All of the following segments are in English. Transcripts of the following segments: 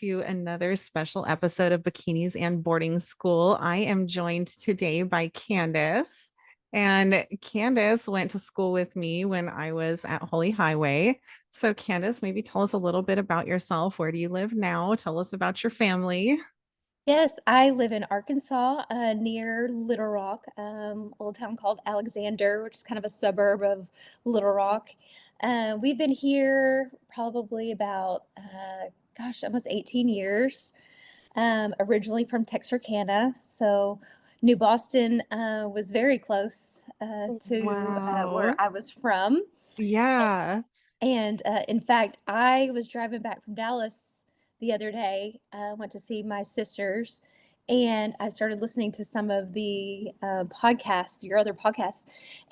to another special episode of Bikinis and Boarding School. I am joined today by Candice. And Candice went to school with me when I was at Holy Highway. So, Candice, maybe tell us a little bit about yourself. Where do you live now? Tell us about your family. Yes, I live in Arkansas, near Little Rock, a little town called Alexander, which is kind of a suburb of Little Rock. We've been here probably about, almost 18 years. Originally from Texarkana, so New Boston was very close to where Wow. I was from. Yeah. And in fact, I was driving back from Dallas the other day. Went to see my sisters, and I started listening to some of the podcasts, your other podcasts,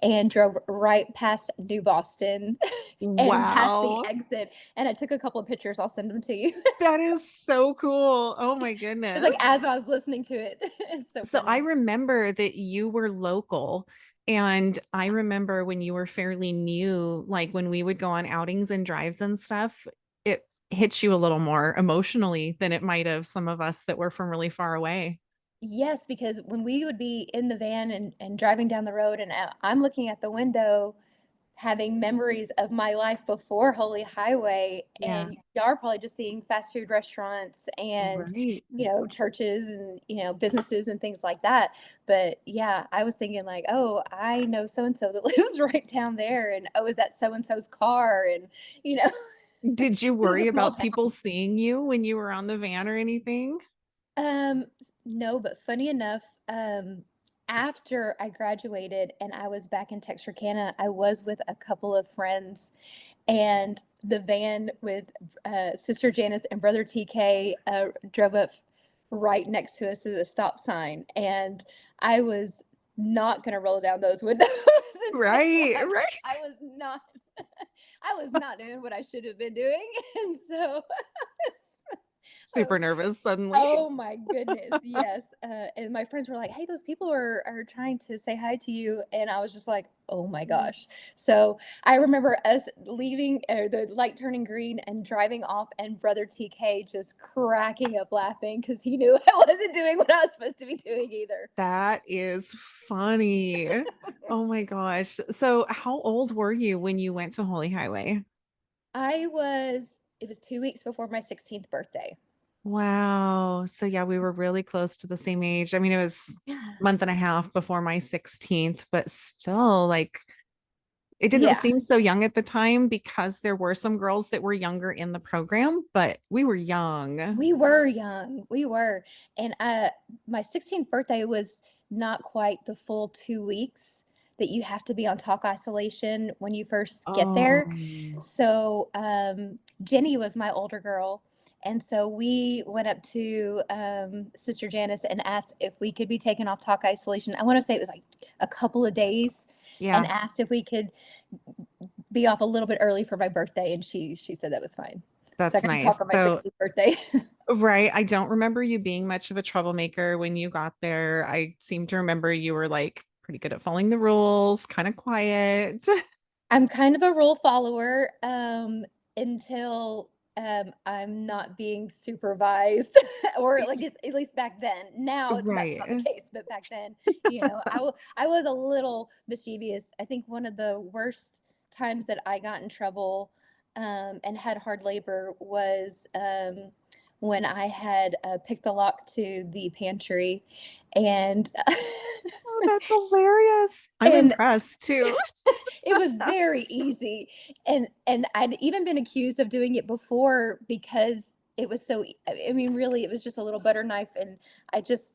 and drove right past New Boston and past the Wow. exit. And I took a couple of pictures. I'll send them to you. That is so cool. Oh my It's like goodness. as I was listening to it. It's so So I funny. remember that you were local. And I remember when you were fairly new, like when we would go on outings and drives and stuff, it hits you a little more emotionally than it might have some of us that were from really far away. Yes, because when we would be in the van and driving down the road, and I'm looking at the window having memories of my life before Holy Highway, Yeah. and y'all are probably just seeing fast food restaurants and, Right. churches and, businesses and things like that. But yeah, I was thinking like, oh, I know so and so that lives right down there, and oh, is that so and so's car? And you know, Did you this is worry a small about town. people seeing you when you were on the van or anything? No, but funny enough, after I graduated and I was back in Texarkana, I was with a couple of friends, and the van with Sister Janice and Brother TK drove up right next to us to the stop sign, and I was not going to roll down those windows and say Right, hi. right. I was not. I was not doing what I should have been doing, and so I Super was nervous suddenly. Oh my goodness, yes, and my friends were like, "Hey, those people are trying to say hi to you," and I was just like, "Oh my gosh." So, I remember us leaving the light turning green and driving off, and brother TK just cracking up laughing because he knew I wasn't doing what I was supposed to be doing either. That is funny. Oh my gosh. So, how old were you when you went to Holy Highway? It was 2 weeks before my 16th birthday. Wow. So, yeah, we were really close to the same age. I mean, it was Yeah. a month and a half before my 16th, but still, like, it didn't Yeah. seem so young at the time because there were some girls that were younger in the program, but we were young. We were young, we were, and, my 16th birthday was not quite the full 2 weeks that you have to be on talk isolation when you first get there. Oh, So, Jenny was my older girl, and so we went up to, Sister Janice and asked if we could be taken off talk isolation. I wanna say it was, like, a couple of days, and yeah, asked if we could be off a little bit early for my birthday, and she said that was fine. So I that's got to talk nice. on my So, 16th birthday. right. I don't remember you being much of a troublemaker when you got there. I seem to remember you were like pretty good at following the rules, kind of quiet. I'm kind of a rule follower, until, I'm not being supervised, or like at least back then. Now that's not the Right. case, but back then, I was a little mischievous. I think one of the worst times that I got in trouble, and had hard labor was, when I had, picked the lock to the pantry, and Oh, that's hilarious. I'm and impressed too. it was very easy, and I'd even been accused of doing it before because it was so I mean, really, it was just a little butter knife, and I just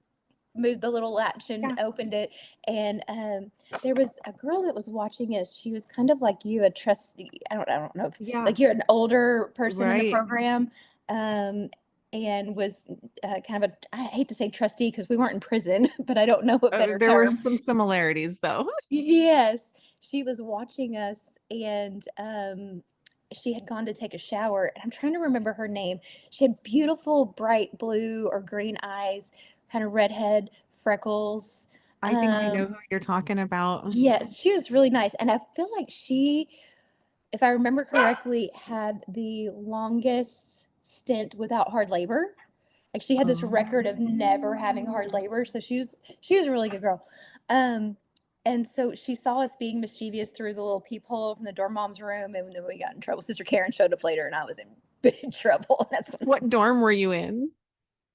moved the little latch and Yeah. opened it, and, there was a girl that was watching us. She was kind of like you, a trustee. I don't know if Yeah. like, you're an older person in the Right. program, um, and was, kind of a I hate to say trustee because we weren't in prison, but I don't know a better There were term. some similarities though. Yes, she was watching us, and, she had gone to take a shower, and I'm trying to remember her name. She had beautiful bright blue or green eyes, kinda redhead, freckles. I think I know Um, who you're talking about. yes, she was really nice, and I feel like she, if I remember correctly, had the longest stint without hard labor. Like she had this record of never having hard labor, so she was a really good girl. Um, and so she saw us being mischievous through the little peephole from the dorm mom's room, and then we got in trouble. Sister Karen showed up later, and I was in big trouble. That's when. What dorm were you in?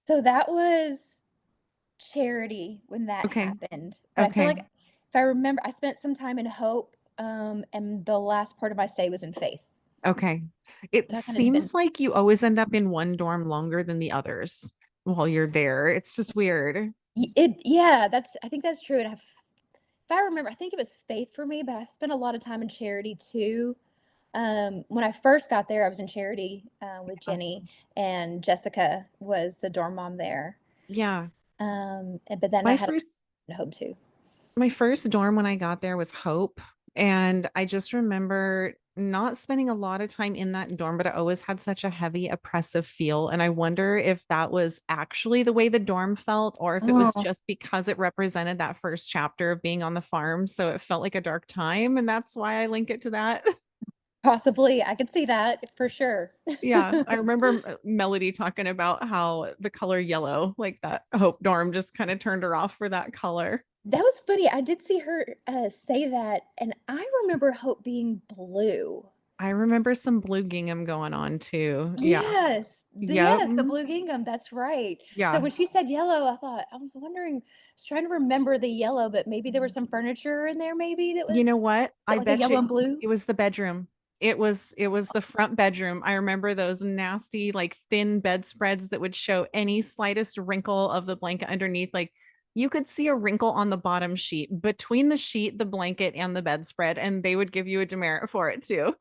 So that was charity when that Okay. happened. But I feel like Okay. if I remember, I spent some time in Hope, and the last part of my stay was in Faith. Okay. It So I kind of been seems like you always end up in one dorm longer than the others while you're there. It's just weird. yeah, I think that's true. And if I remember, I think it was Faith for me, but I spent a lot of time in charity too. When I first got there, I was in charity with Uh, Jenny, and Jessica was the dorm mom there. Yeah. But then I My had first a Hope too. my first dorm when I got there was Hope. And I just remember not spending a lot of time in that dorm, but I always had such a heavy, oppressive feel. And I wonder if that was actually the way the dorm felt, or if it was Oh, just because it represented that first chapter of being on the farm. So it felt like a dark time. And that's why I link it to that. possibly. I could see that for sure. Yeah, I remember Melody talking about how the color yellow, like that Hope dorm, just kind of turned her off for that color. That was funny. I did see her say that, and I remember Hope being blue. I remember some blue gingham going on too. Yeah. Yep. Yes, the blue gingham. That's right. So Yeah. when she said yellow, I was wondering, I was trying to remember the yellow, but maybe there was some furniture in there, maybe that You know was what? I like a bet yellow you and blue. it was the bedroom. It was the front bedroom. I remember those nasty, like thin bedspreads that would show any slightest wrinkle of the blanket underneath. Like you could see a wrinkle on the bottom sheet between the sheet, the blanket, and the bedspread, and they would give you a demerit for it too.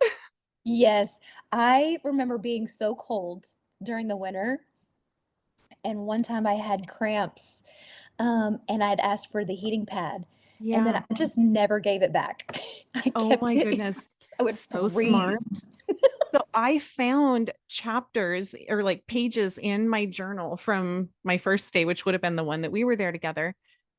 Yes, I remember being so cold during the winter, and one time I had cramps, and I'd asked for the heating pad, and then Yeah. I just never gave it back. I Oh kept my it. goodness. I would So freeze. smart. So I found chapters or like pages in my journal from my first stay, which would have been the one that we were there together.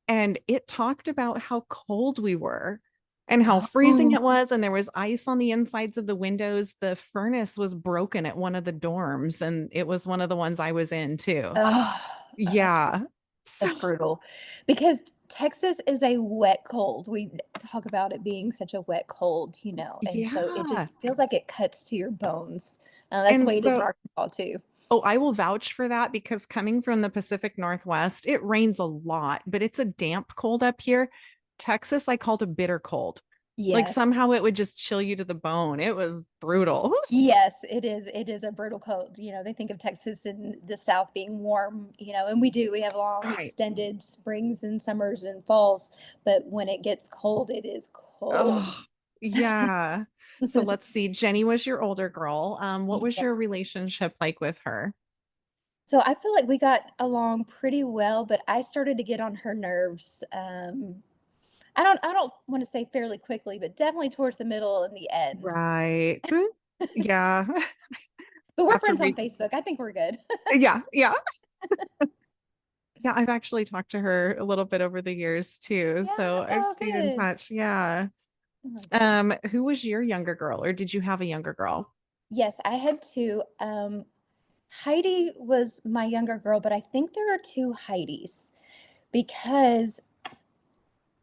And it talked about how cold we were and how freezing Oh, it was. And there was ice on the insides of the windows. The furnace was broken at one of the dorms, and it was one of the ones I was in too. oh, oh, Yeah. So, that's brutal. Because Texas is a wet cold. We talk about it being such a wet cold, and so it yeah. just feels like it cuts to your bones. That's the And way it is in so Arkansas too. Oh, I will vouch for that because coming from the Pacific Northwest, it rains a lot, but it's a damp cold up here. Texas, I called a bitter cold. Like Yes. somehow it would just chill you to the bone. It was brutal. Yes, it is. It is a brutal cold. They think of Texas and the South being warm, and we do. We have long, Right. extended springs and summers and falls, but when it gets cold, it is cold. Oh, yeah. So let's see. Jenny was your older girl. What was Yeah. your relationship like with her? So I feel like we got along pretty well, but I started to get on her nerves. I don't want to say fairly quickly, but definitely towards the middle and the end. Right. Yeah. But we're After friends on we, Facebook. I think we're good. yeah, yeah. Yeah, I've actually talked to her a little bit over the years too. Yeah. So I've Oh, stayed in good. touch. Yeah. Oh, good. Who was your younger girl, or did you have a younger girl? Yes, I had two. Heidi was my younger girl, but I think there are two Heidis because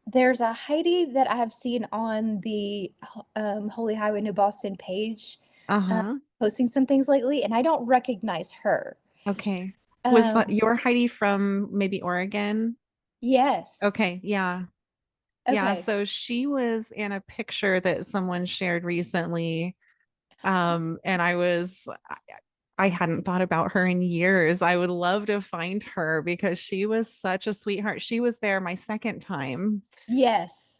there's a Heidi that I have seen on the Holy Highway New Boston page, uh, Uh-huh. posting some things lately, and I don't recognize her. Okay. Was that Um, your Heidi from maybe Oregon? yes. Okay, yeah. Yeah, Okay. so she was in a picture that someone shared recently. And I hadn't thought about her in years. I would love to find her because she was such a sweetheart. She was there my second time. Yes.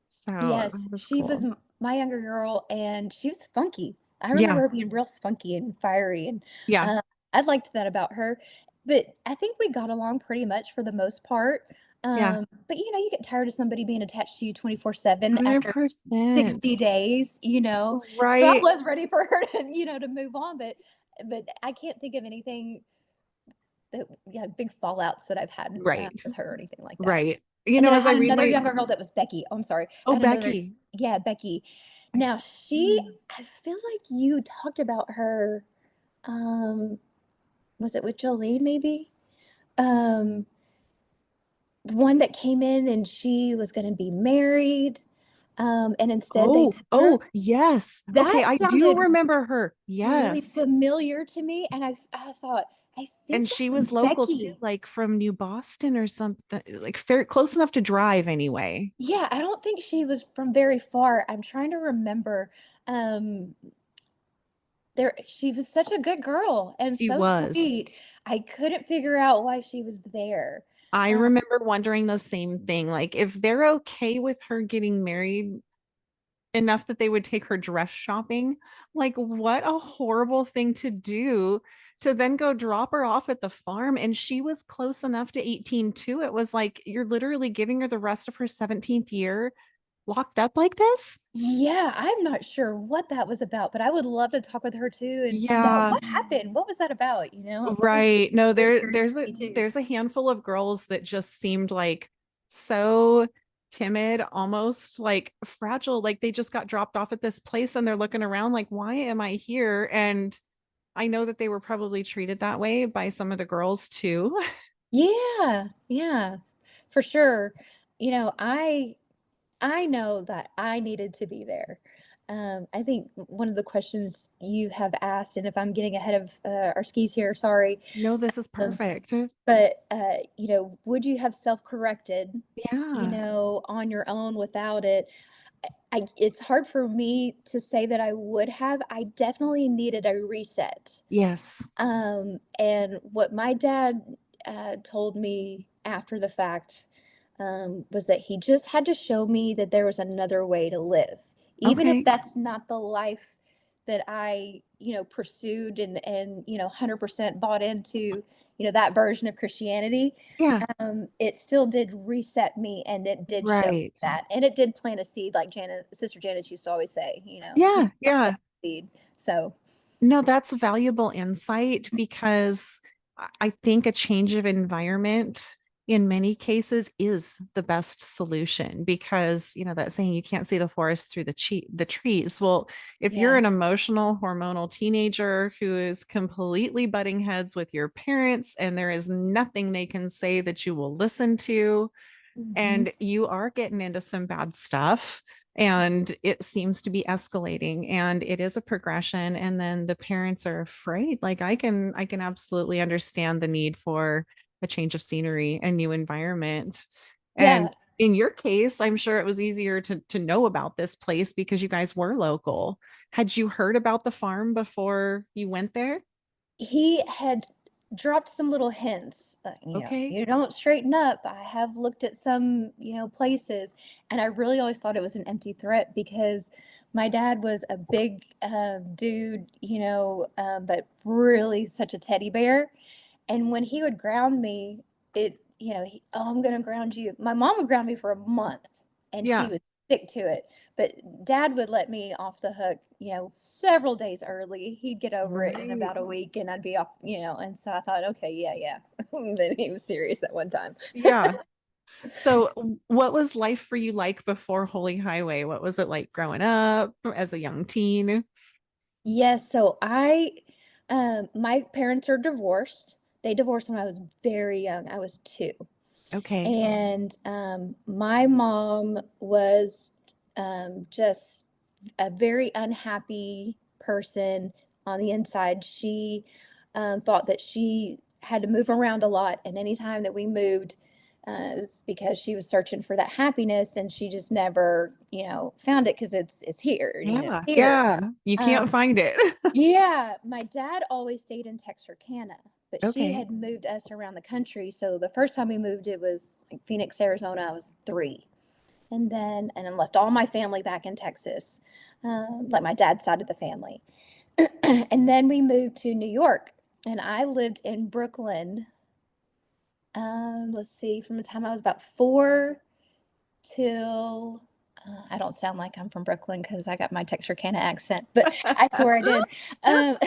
So Yes. that was She was cool. my younger girl, and she was spunky. I remember Yeah, her being real spunky and fiery, and yeah, uh, I liked that about her. But I think we got along pretty much for the most part. yeah. But you get tired of somebody being attached to you 24/7 after 100%. 60 days. So I Right, was ready for her to move on, but I can't think of anything that, yeah, big fallouts that I've had right, with her or anything like that. right. And then I As I had read another my, younger girl that was Becky. Oh, I'm sorry. I oh, had another, Becky. yeah, Becky. I Now she, mm. I feel like you talked about her. Um, was it with Jolene maybe? Um, one that came in and she was going to be married, and instead they Oh, took her. oh, yes. Okay, That I do sounded remember her. really Yes. familiar to me, and I thought, I And think that she was was local too, Becky. like from New Boston or something, like fair close enough to drive anyway. Yeah, I don't think she was from very far. I'm trying to remember. Um, she was such a good girl and She so was. sweet. I couldn't figure out why she was there. I Uh, remember wondering the same thing. Like, if they're okay with her getting married enough that they would take her dress shopping, like, what a horrible thing to do to then go drop her off at the farm. And she was close enough to 18 too. It was like, you're literally giving her the rest of her 17th year locked up like this. yeah, I'm not sure what that was about, but I would love to talk with her too and find out Yeah. what happened. What was that about? What was Right. No, really there's curious to a me too. there's a handful of girls that just seemed like so timid, almost like fragile, like they just got dropped off at this place and they're looking around like, why am I here? And I know that they were probably treated that way by some of the girls too. Yeah, yeah, for sure. I know that I needed to be there. I think one of the questions you have asked, and if I'm getting ahead of our skis here, sorry, No, this is um, perfect. but would you have self-corrected, Yeah. on your own without it? It's hard for me to say that I would have. I definitely needed a reset. Yes. And what my dad told me after the fact was that he just had to show me that there was another way to live, even if Okay. that's not the life that I, pursued and 100% bought into, that version of Christianity. Yeah. It still did reset me, and it did show Right. that, and it did plant a seed, like Sister Janice used to always say, Yeah. plant Yeah. a seed. So No, that's valuable insight because I think a change of environment in many cases is the best solution because, that saying you can't see the forest through the trees. Well, if you're yeah. an emotional, hormonal teenager who is completely butting heads with your parents and there is nothing they can say that you will listen to, Hmm. and you are getting into some bad stuff and it seems to be escalating and it is a progression, and then the parents are afraid. Like, I can absolutely understand the need for a change of scenery, a new environment. And Yeah, in your case, I'm sure it was easier to know about this place because you guys were local. Had you heard about the farm before you went there? he had dropped some little hints. If Okay. you don't straighten up, I have looked at some, places, and I really always thought it was an empty threat because my dad was a big dude, but really such a teddy bear. And when he would ground me, oh, I'm going to ground you. My mom would ground me for a month and she Yeah. would stick to it. But dad would let me off the hook, several days early. He'd get over it in Right. about a week and I'd be off, And so I thought, okay, yeah, yeah. Then he was serious at one time. Yeah. So, what was life for you like before Holy Highway? What was it like growing up as a young teen? Yes. My parents are divorced. They divorced when I was very young. I was 2. Okay. And my mom was just a very unhappy person on the inside. She thought that she had to move around a lot, and anytime that we moved, it was because she was searching for that happiness, and she just never, found it because it's here, Yeah. here. Yeah. You can't Um, find it. yeah, my dad always stayed in Texarkana, but she Okay. had moved us around the country. So the first time we moved, it was like Phoenix, Arizona. I was 3, and then left all my family back in Texas, like my dad's side of the family. And then we moved to New York, and I lived in Brooklyn. Let's see, from the time I was about 4 till I don't sound like I'm from Brooklyn because I got my Texarkana accent, but I swear I did. Um,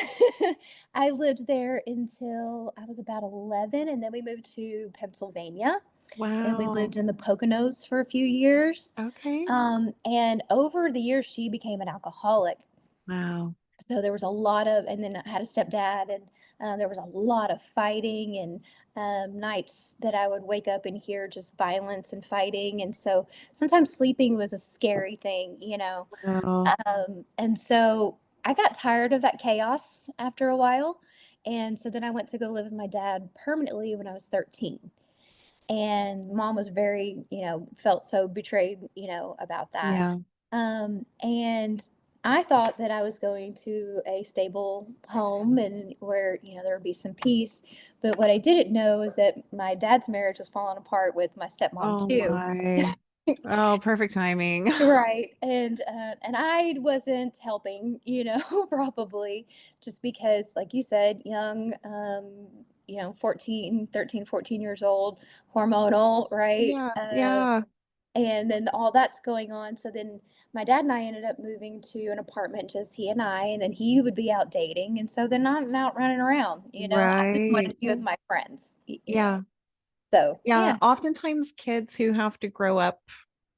I lived there until I was about 11, and then we moved to Pennsylvania, and we Wow. lived in the Poconos for a few years. Okay. And over the years, she became an alcoholic. Wow. So there was a lot of, and then I had a stepdad, and There was a lot of fighting and nights that I would wake up and hear just violence and fighting. And so sometimes sleeping was a scary thing, you know. Oh, And so I got tired of that chaos after a while. And so then I went to go live with my dad permanently when I was 13. And mom was very, felt so betrayed, about that. yeah. And I thought that I was going to a stable home and where, there would be some peace. But what I didn't know is that my dad's marriage was falling apart with my stepmom Oh too. my. Oh, perfect timing. Right. And I wasn't helping, probably just because, like you said, young, 14 years old, hormonal, right? Yeah, yeah. And then all that's going on. So then my dad and I ended up moving to an apartment, just he and I, and then he would be out dating. And so then I'm out running around, I just wanted Right. to be with my friends, Yeah. So Yeah. yeah. Oftentimes kids who have to grow up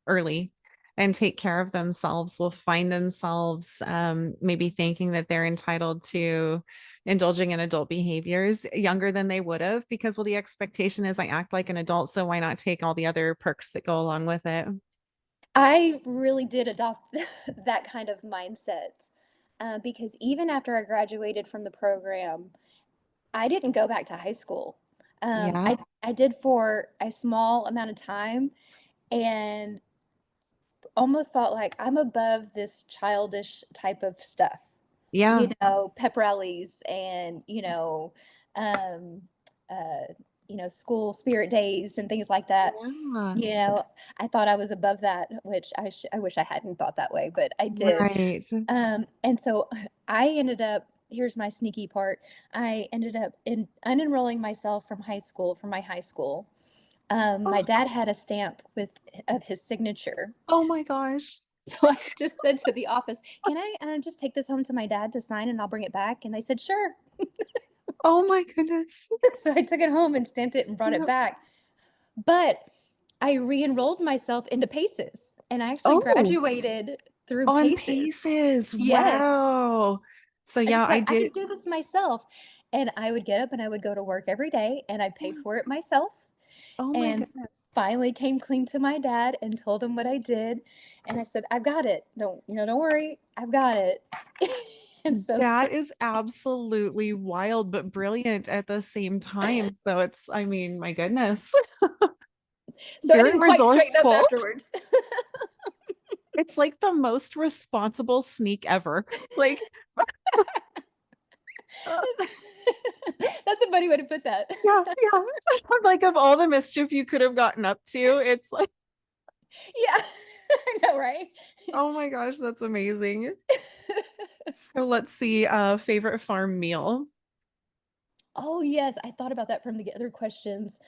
early and take care of themselves will find themselves maybe thinking that they're entitled to indulging in adult behaviors younger than they would have because, well, the expectation is I act like an adult, so why not take all the other perks that go along with it? I really did adopt that kind of mindset, because even after I graduated from the program, I didn't go back to high school. Yeah. I did for a small amount of time and almost thought like I'm above this childish type of stuff, Yeah. pep rallies and um, school spirit days and things like that. Yeah. You know, I thought I was above that, which I wish I hadn't thought that way, but I did. Right. And so I ended up, here's my sneaky part. I ended up in unenrolling myself from my high school. My Oh, dad had a stamp with of his signature. oh my gosh. So I just said to the office, "Can I just take this home to my dad to sign and I'll bring it back?" And they said, "Sure." Oh my goodness. So I took it home and stamped it and brought it Stamp. back. But I re-enrolled myself into PACES and I actually Oh, graduated through on PACES. paces. Yes. Wow. So I yeah, just I like, I did. could do this myself. And I would get up and I would go to work every day and I paid for it myself. Oh my And goodness. finally came clean to my dad and told him what I did. And I said, "I've got it. Don't worry. I've got it." And so That is absolutely wild, but brilliant at the same time. So it's, I mean, my goodness, I very didn't quite straighten up resourceful. afterwards. It's like the most responsible sneak ever. Like, uh, That's a funny way to put that. yeah, yeah. Like of all the mischief you could have gotten up to, it's like, Yeah. I know, right? oh my gosh, that's amazing. So let's see, favorite farm meal. Oh, yes, I thought about that from the other questions.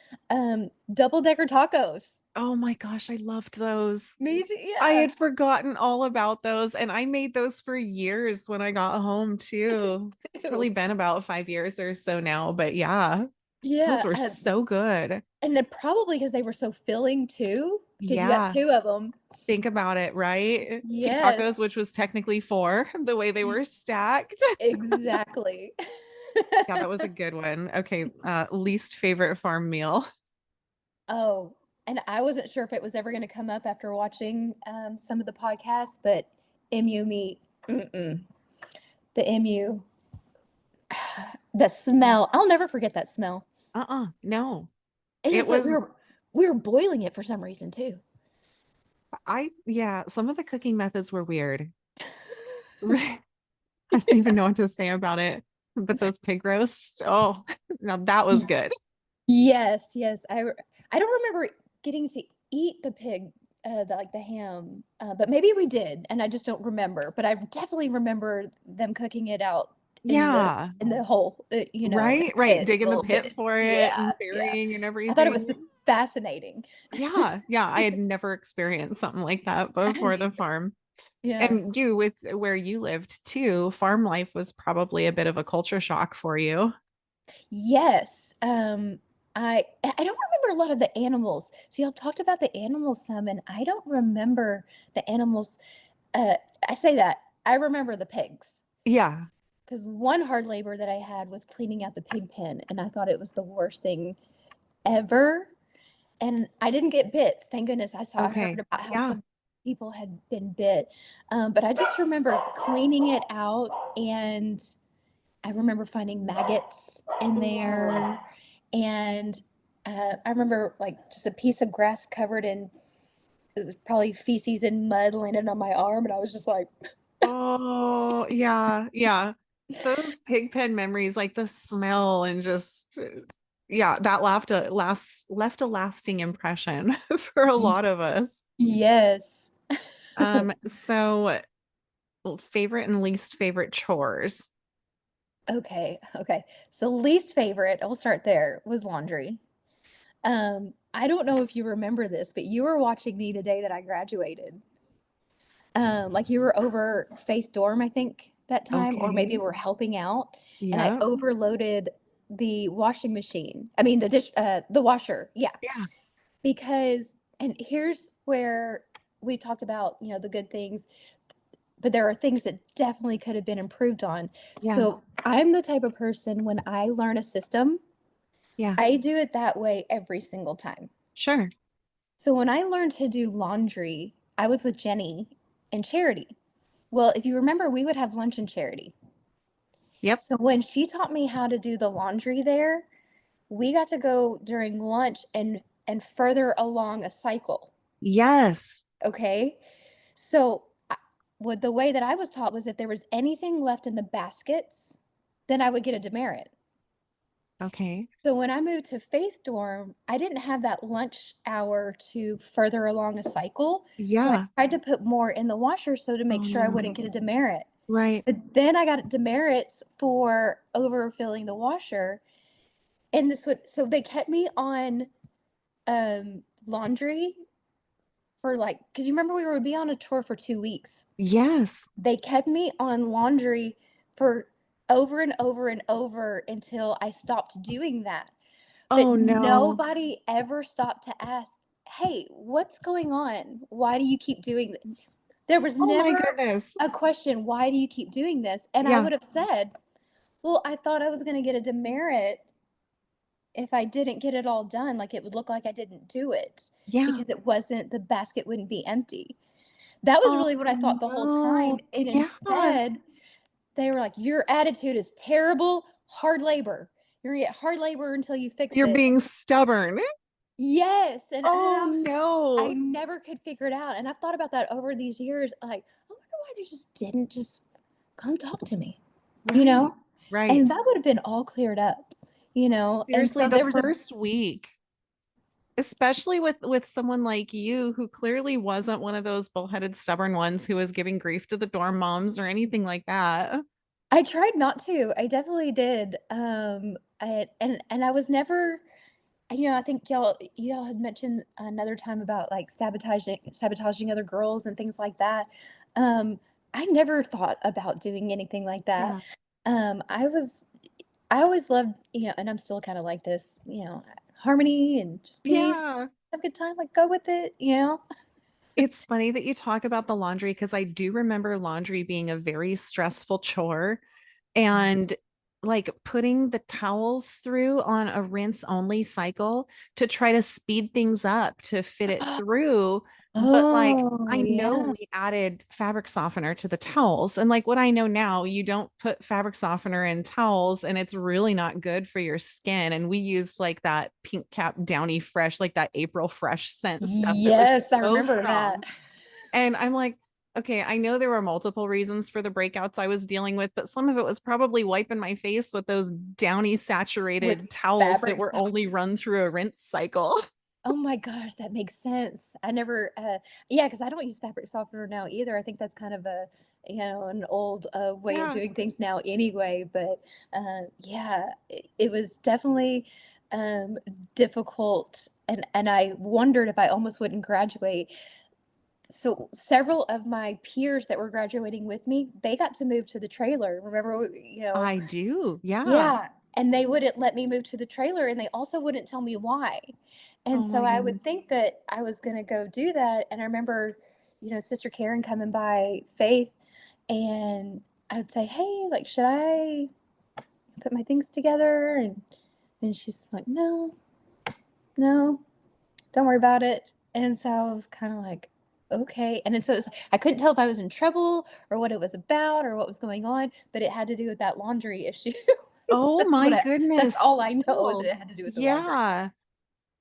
Double-decker tacos. Oh my gosh, I loved those. Me too, I yeah. had forgotten all about those, and I made those for years when I got home too. It's probably Too. been about 5 years or so now, but yeah, those Yeah, were so good. and then probably because they were so filling too, because you got Yeah, 2 of them. think about it, right? Two tacos, Yes. which was technically four, the way they Y were stacked. exactly. Yeah, that was a good one. Okay, least favorite farm meal. Oh, and I wasn't sure if it was ever gonna come up after watching, some of the podcasts, but MU meat, mm-mm. The MU, the smell, I'll never forget that smell. No. It It is like was we were boiling it for some reason too. yeah, some of the cooking methods were weird. I don't even know what to say about it. But those pig roasts, oh, now that was good. Yes, yes. I don't remember getting to eat the pig, like the ham, but maybe we did, and I just don't remember. But I definitely remember them cooking it out Yeah. in the hole, in Right, the right. pit, the Digging the little pit pit. for it Yeah, and yeah. burying and I thought it was everything. fascinating. Yeah, yeah. I had never experienced something like that I before didn't the either. farm. Yeah. And you, with where you lived too, farm life was probably a bit of a culture shock for you. Yes. I don't remember a lot of the animals. So y'all talked about the animals some, and I don't remember the animals. Uh, I say that I remember the pigs Yeah. because one hard labor that I had was cleaning out the pig pen, and I thought it was the worst thing ever. And I didn't get bit. Thank goodness. I heard Okay. about how Yeah. some people had been bit. But I just remember cleaning it out, and I remember finding maggots in Oh, there. And I remember like just a piece of grass covered in probably feces and mud landed on my arm. And I was just like, oh, yeah, yeah. Those pig pen memories, like the smell and just yeah, that left a lasting impression for a lot of us. yes. So favorite and least favorite chores. Okay. Okay. So, least favorite, I'll start there, was laundry. I don't know if you remember this, but you were watching me the day that I graduated. Like you were over Faith Dorm, I think, that time, or maybe Okay. we're helping out, and I Yeah. overloaded the washing machine. I mean, the washer. Yeah, Yeah. because, and here's where we talked about, the good things, but there are things that definitely could have been improved on. Yeah. So I'm the type of person when I learn a system, Yeah. I do it that way every single time. Sure. So when I learned to do laundry, I was with Jenny in Charity. Well, if you remember, we would have lunch in Charity. Yep. So when she taught me how to do the laundry there, we got to go during lunch and further along a cycle. Yes. Okay. So what the way that I was taught was if there was anything left in the baskets, then I would get a demerit. Okay. So when I moved to Faith Dorm, I didn't have that lunch hour to further along a cycle. So I Yeah. tried to put more in the washer so to make Oh sure I no. wouldn't get a demerit. Right. But then I got demerits for overfilling the washer. And so they kept me on laundry for like, because you remember we would be on a tour for 2 weeks. Yes. They kept me on laundry for over and over and over until I stopped doing that. But Oh no. nobody ever stopped to ask, hey, what's going on? Why do you keep doing this? There was Oh my never goodness. a question, why do you keep doing this? And I Yeah. would have said, well, I thought I was going to get a demerit if I didn't get it all done. Like it would look like I didn't do it Yeah. because it wasn't, the basket wouldn't be empty. That was Oh really what I thought the whole no. time. And Yeah. instead, they were like, your attitude is terrible, hard labor. You're going to get hard labor until you fix You're it. being stubborn. Yes, and Oh I no. never could figure it out, and I've thought about that over these years, like, I wonder why they just didn't just come talk to me, you Right. know? And Right. that would have been all cleared up, and Seriously, so the there was a first week, especially with someone like you who clearly wasn't one of those bullheaded stubborn ones who was giving grief to the dorm moms or anything like that. I tried not to, I definitely did, and I was never, I think y'all had mentioned another time about, like, sabotaging other girls and things like that. Um, I never thought about doing anything like that. Yeah. Um, I was I always loved, and I'm still kinda like this, harmony and just peace, Yeah. have a good time, like, go with it. It's funny that you talk about the laundry because I do remember laundry being a very stressful chore. And like putting the towels through on a rinse only cycle to try to speed things up to fit it through. But like, Oh, I know yeah. we added fabric softener to the towels. And like what I know now, you don't put fabric softener in towels and it's really not good for your skin. And we used like that pink cap Downy Fresh, like that April Fresh scent stuff that was Yes, I so remember that. strong. And I'm like, okay, I know there were multiple reasons for the breakouts I was dealing with, but some of it was probably wiping my face with those downy With saturated towels that fabric were only run through a rinse cycle. Oh my gosh, that makes sense. I never, yeah, because I don't use fabric softener now either. I think that's kind of an old way of Yeah. doing things now anyway. But yeah, it was definitely um, difficult, and I wondered if I almost wouldn't graduate. So several of my peers that were graduating with me, they got to move to the trailer. Remember, I do. Yeah. yeah, and they wouldn't let me move to the trailer, and they also wouldn't tell me why. And Oh so my I would goodness. think that I was gonna go do that, and I remember, Sister Karen coming by Faith, and I would say, "Hey, like, should I put my things together?" And she's like, "No, no, don't worry about it." And so I was kind of like, okay. And then so it's I couldn't tell if I was in trouble or what it was about or what was going on, but it had to do with that laundry issue. Oh That's my what that's goodness. all I know is that Cool. it had to do with the laundry. Yeah.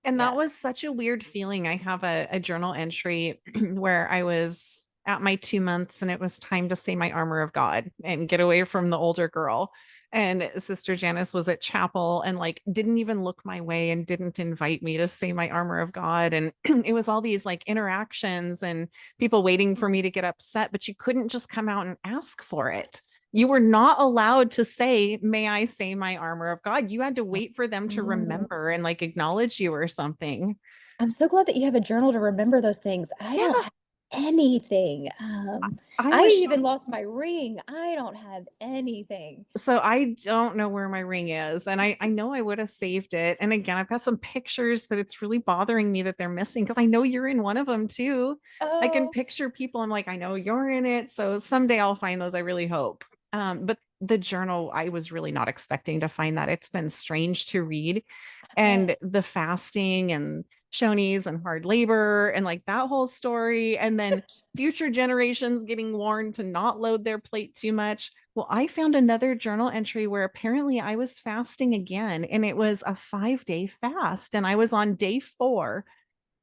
And that Yeah. was such a weird feeling. I have a journal entry where I was at my 2 months and it was time to say my armor of God and get away from the older girl. And Sister Janice was at chapel and like didn't even look my way and didn't invite me to say my armor of God. And it was all these like interactions and people waiting for me to get upset, but you couldn't just come out and ask for it. You were not allowed to say, may I say my armor of God? You had to wait for them to Oh, remember and like acknowledge you or something. I'm so glad that you have a journal to remember those things. I don't Yeah, have anything. I I was even shocked. lost my ring. I don't have anything. So I don't know where my ring is. And I know I would have saved it. And again, I've got some pictures that it's really bothering me that they're missing because I know you're in one of them too. I can Oh, picture people. I'm like, I know you're in it. So someday I'll find those. I really hope. But the journal, I was really not expecting to find that. It's been strange to read. I bet. And the fasting and Shoney's and hard labor and like that whole story. And then future generations getting warned to not load their plate too much. Well, I found another journal entry where apparently I was fasting again, and it was a 5 day fast, and I was on day 4.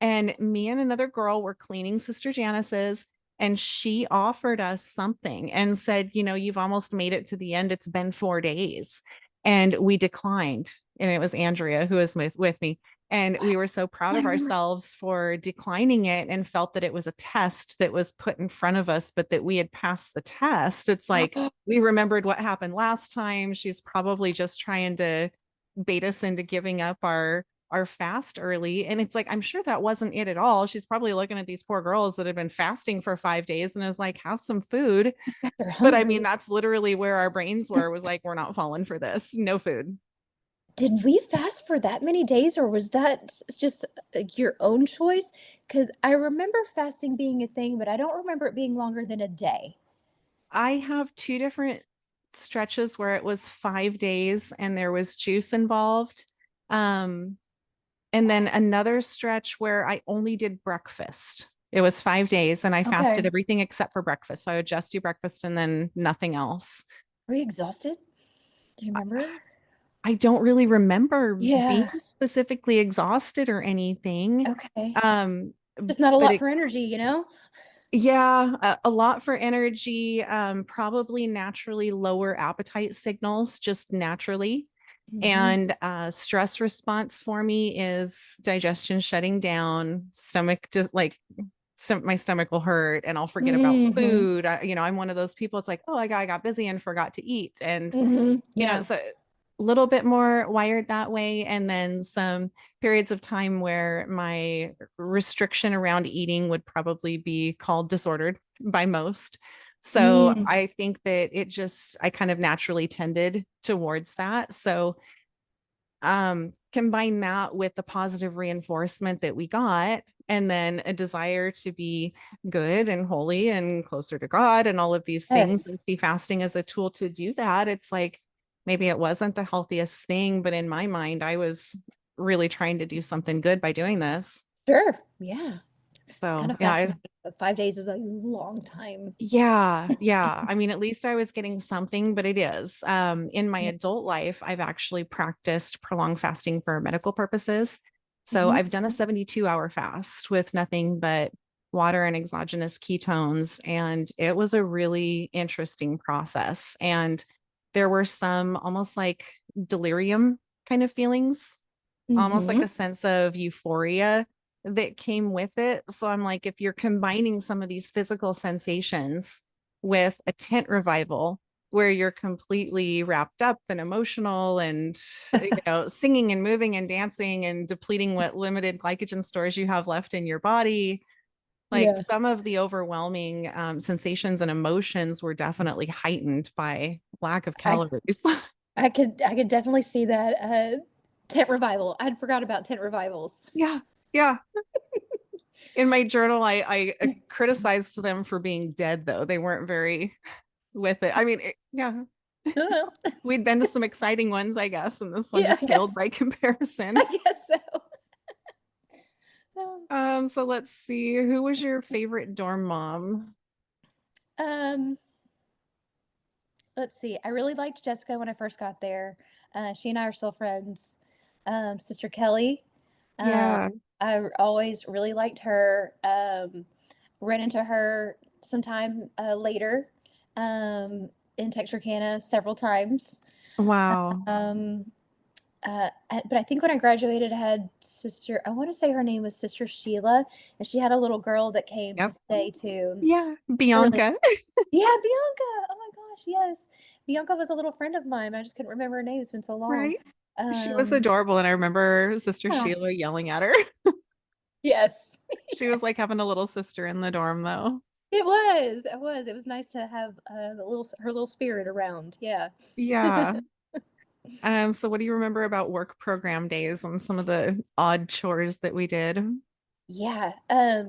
And me and another girl were cleaning Sister Janice's, and she offered us something and said, you've almost made it to the end. It's been 4 days. And we declined. And it was Andrea who was with me. And we were so proud I of remember. ourselves for declining it and felt that it was a test that was put in front of us, but that we had passed the test. It's like we remembered what happened last time. She's probably just trying to bait us into giving up our fast early. And it's like, I'm sure that wasn't it at all. She's probably looking at these poor girls that had been fasting for 5 days and is like, have some food. They're But I mean, hungry. that's literally where our brains were, was like, we're not falling for this. No food. Did we fast for that many days, or was that just your own choice? Because I remember fasting being a thing, but I don't remember it being longer than a day. I have two different stretches where it was 5 days and there was juice involved. Um, and then another stretch where I only did breakfast. It was 5 days and I fasted Okay. everything except for breakfast. So I would just do breakfast and then nothing else. Were you exhausted? Do you remember? I don't really remember being Yeah. specifically exhausted or anything. Okay. Um, Just not a but lot it, for energy, you know? yeah, a lot for energy, probably naturally lower appetite signals, just naturally. Hmm. And stress response for me is digestion shutting down, stomach just like my stomach will hurt and I'll forget about Hmm. food. I'm one of those people. It's like, oh, I got busy and forgot to eat. And Yeah. so a little bit more wired that way. And then some periods of time where my restriction around eating would probably be called disordered by most. So Mm. I think that I kind of naturally tended towards that. So combine that with the positive reinforcement that we got, and then a desire to be good and holy and closer to God and all of these things, Yes. and see fasting as a tool to do that. It's like maybe it wasn't the healthiest thing, but in my mind, I was really trying to do something good by doing this. Sure. Yeah. It's kind So of yeah, fascinating, but 5 days is a long time. yeah. I mean, at least I was getting something, but it is. In my Yeah. adult life, I've actually practiced prolonged fasting for medical purposes. So Hmm. I've done a 72-hour fast with nothing but water and exogenous ketones. And it was a really interesting process. And there were some almost like delirium kind of feelings, almost like Hmm. a sense of euphoria that came with it. So I'm like, if you're combining some of these physical sensations with a tent revival where you're completely wrapped up and emotional and singing and moving and dancing and depleting what limited glycogen stores you have left in your body, like Yeah. some of the overwhelming sensations and emotions were definitely heightened by lack of I calories. I could definitely see that tent revival. I'd forgot about tent revivals. Yeah, yeah. In my journal, I criticized them for being dead, though. They weren't very with it. I mean, yeah, Well, we'd been to some exciting ones, I guess, and this one yeah, just I paled guess. by comparison. I guess so. So let's see, who was your favorite dorm mom? Um, let's see. I really liked Jessica when I first got there. She and I are still friends. Sister Kelly. Um, Yeah. I always really liked her. Ran into her sometime later um, in Texarkana several times. Wow. Um, but I think when I graduated, I had sister, I want to say her name was Sister Sheila, and she had a little girl that came to Yep. stay too. Yeah. I really, Bianca. yeah, Bianca. Oh my gosh, yes. Bianca was a little friend of mine. I just couldn't remember her name. It's been so long. Right. She was Um, adorable. And I remember Sister yeah. Sheila yelling at her. Yes. She was like having a little sister in the dorm, though. It was. It was. It was nice to have her little spirit around. Yeah. Yeah. So what do you remember about work program days and some of the odd chores that we did? Yeah. Uh,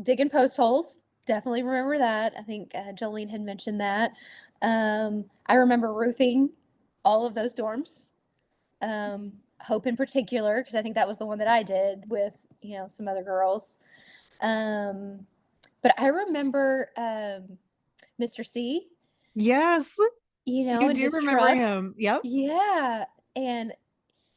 digging post holes. Definitely remember that. I think Jolene had mentioned that. I remember roofing all of those dorms. Hope in particular, because I think that was the one that I did with, some other girls. Um, but I remember Mr. C, Yes, you in do his remember truck. him. Yep. Yeah. And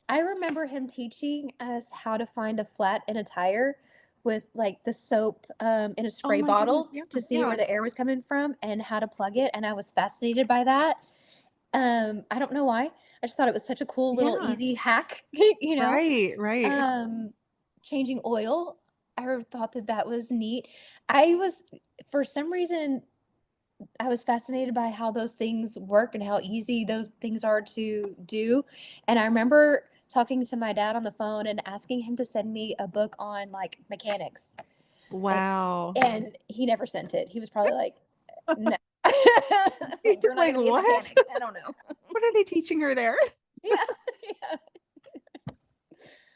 I remember him teaching us how to find a flat in a tire with like the soap in a Oh spray my goodness. bottle Yeah. to see Yeah. where the air was coming from and how to plug it. And I was fascinated by that. I don't know why. I just thought it was such a cool little Yeah. easy hack, you know. Right. Right. Um, changing oil. I thought that that was neat. I was, for some reason, I was fascinated by how those things work and how easy those things are to do. And I remember talking to my dad on the phone and asking him to send me a book on like mechanics. And, Wow. and he never sent it. He was probably like, no. He's Like, you're not like, going to be a what? mechanic. I don't know. What are they teaching her there? Yeah.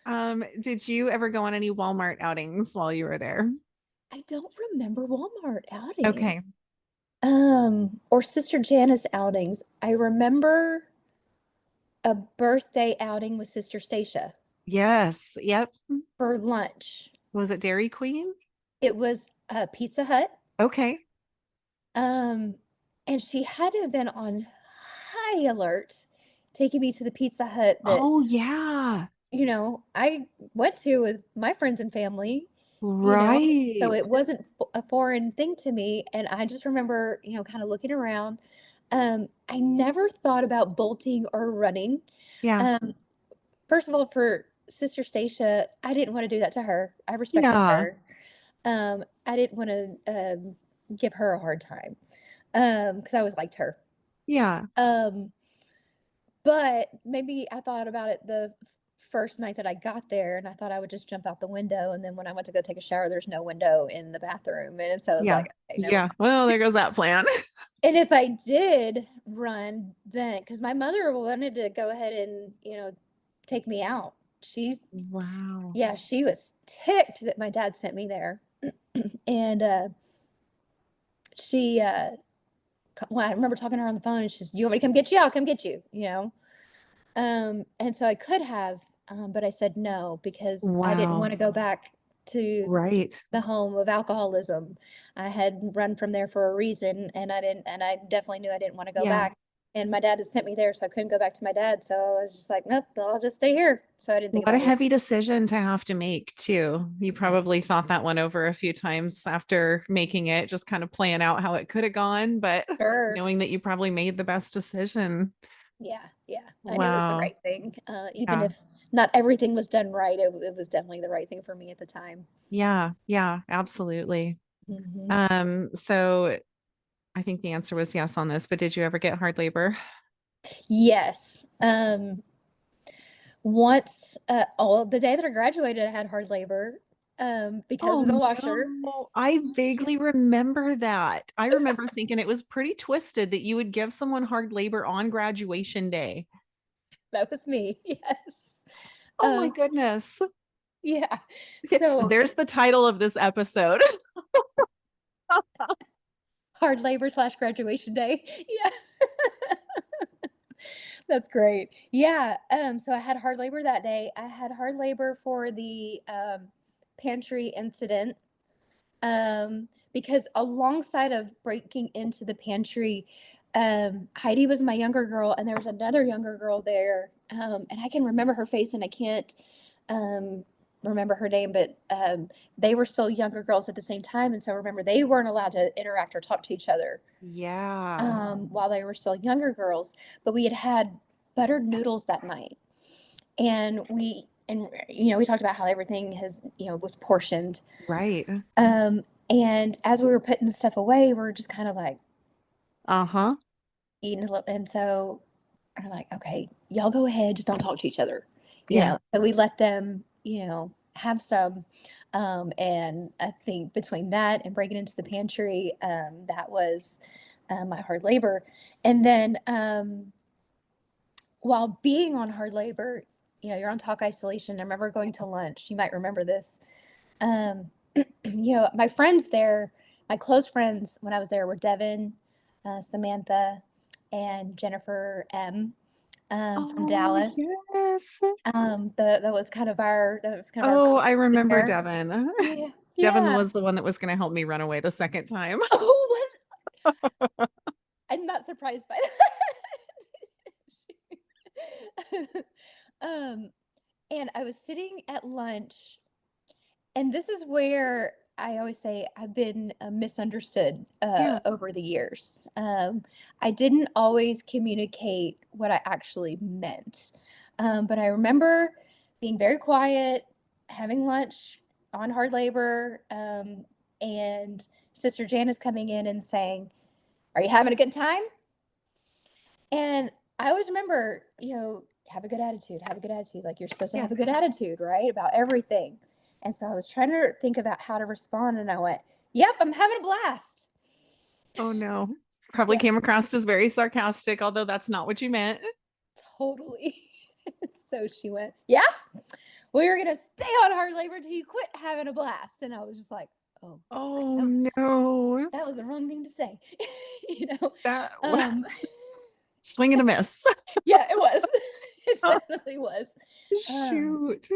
Yeah. Did you ever go on any Walmart outings while you were there? I don't remember Walmart outings. Okay. Or Sister Janice outings. I remember a birthday outing with Sister Stacia Yes. Yep. for lunch. Was it Dairy Queen? It was a Pizza Hut. Okay. Um, and she had to have been on high alert taking me to the Pizza Hut that, Oh yeah. I went to with my friends and family, you know, so Right. it wasn't a foreign thing to me. And I just remember, kind of looking around. I never thought about bolting or running. Yeah. Um, First of all, for Sister Stacia, I didn't want to do that to her. I respected Yeah. her. I didn't want to give her a hard time because I always liked her. Yeah. Um, but maybe I thought about it the first night that I got there, and I thought I would just jump out the window. And then when I went to go take a shower, there's no window in the bathroom, and so I was Yeah. like, okay, never Yeah. mind. Well, there goes that plan. And if I did run, then because my mother wanted to go ahead and take me out, she's Wow. yeah, she was ticked that my dad sent me there. And she well, I remember talking to her on the phone and she's, "Do you want me to come get you? I'll come get you," you know. And so I could have, but I said no because I didn't Wow. want to go back to Right. the home of alcoholism. I had run from there for a reason, and I definitely knew I didn't want to go Yeah. back. And my dad had sent me there, so I couldn't go back to my dad. So I was just like, nope, I'll just stay here. So I didn't think What a about leaving. heavy decision to have to make, too. You probably thought that one over a few times after making it, just kind of playing out how it could have gone, but Sure. knowing that you probably made the best decision. Yeah, yeah. I knew it was the Wow. right thing. Even Yeah. if not everything was done right, it was definitely the right thing for me at the time. Yeah. Yeah. Absolutely. Hmm. So I think the answer was yes on this, but did you ever get hard labor? Yes. Once, the day that I graduated, I had hard labor because Oh of the washer. no, I vaguely remember that. I remember thinking it was pretty twisted that you would give someone hard labor on graduation day. That was me. Yes. Oh my Um, goodness. yeah. So There's the title of this episode. hard labor slash graduation day. Yeah. That's great. Yeah, so I had hard labor that day. I had hard labor for the, pantry incident, because alongside of breaking into the pantry, Heidi was my younger girl, and there was another younger girl there, and I can remember her face, and I can't, um, remember her name, but, they were still younger girls at the same time, and so remember, they weren't allowed to interact or talk to each other, Yeah. while they were still younger girls, but we had buttered noodles that night, and we talked about how everything was portioned, Right. and as we were putting the stuff away, we're just kind of like Uh-huh. eating a little, and so we're like, okay, y'all go ahead, just don't talk to each other, Yeah. So we let them, have some, and I think between that and breaking into the pantry, that was my hard labor, and then while being on hard labor, you're on talk isolation. I remember going to lunch. You might remember this. Um, my friends there, my close friends when I was there were Devin, Samantha, and Jennifer M. From Oh, Dallas. yes. That was kind of our Oh, crew I remember there. Devin. Yeah, Devin yeah. was the one that was going to help me run away the second time. Oh, what? I'm not surprised by that. And I was sitting at lunch. And this is where I always say I've been misunderstood Yeah. over the years. I didn't always communicate what I actually meant. But I remember being very quiet, having lunch on hard labor, and Sister Janice coming in and saying, "Are you having a good time?" And I always remember, have a good attitude, have a good attitude. Like you're supposed to Yeah. have a good attitude, right? About everything. And so I was trying to think about how to respond, and I went, "Yep, I'm having a blast." Oh no. Probably Yeah, came across as very sarcastic, although that's not what you meant. totally. So she went, "Yeah, well, you're gonna stay on hard labor till you quit having a blast." And I was just like, "Oh, Oh that was no. that was the wrong thing to say," you know. That Um, swing and a miss. yeah, it was. It definitely was. Um, Shoot.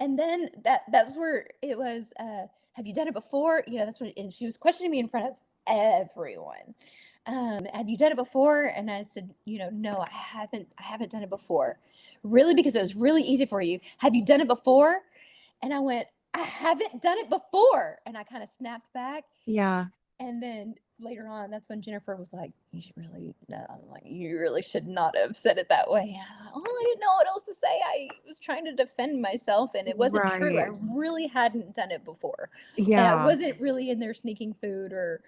And then that's where it was, "Have you done it before?" That's what, and she was questioning me in front of everyone. "Have you done it before?" And I said, "No, I haven't done it before." "Really? Because it was really easy for you. Have you done it before?" And I went, "I haven't done it before." And I kind of snapped back. Yeah. And then later on, that's when Jennifer was like, you really should not have said it that way." And I thought, "Oh, I didn't know what else to say. I was trying to defend myself, and it wasn't true. I Right. really hadn't done it before. And I Yeah. wasn't really in there sneaking food or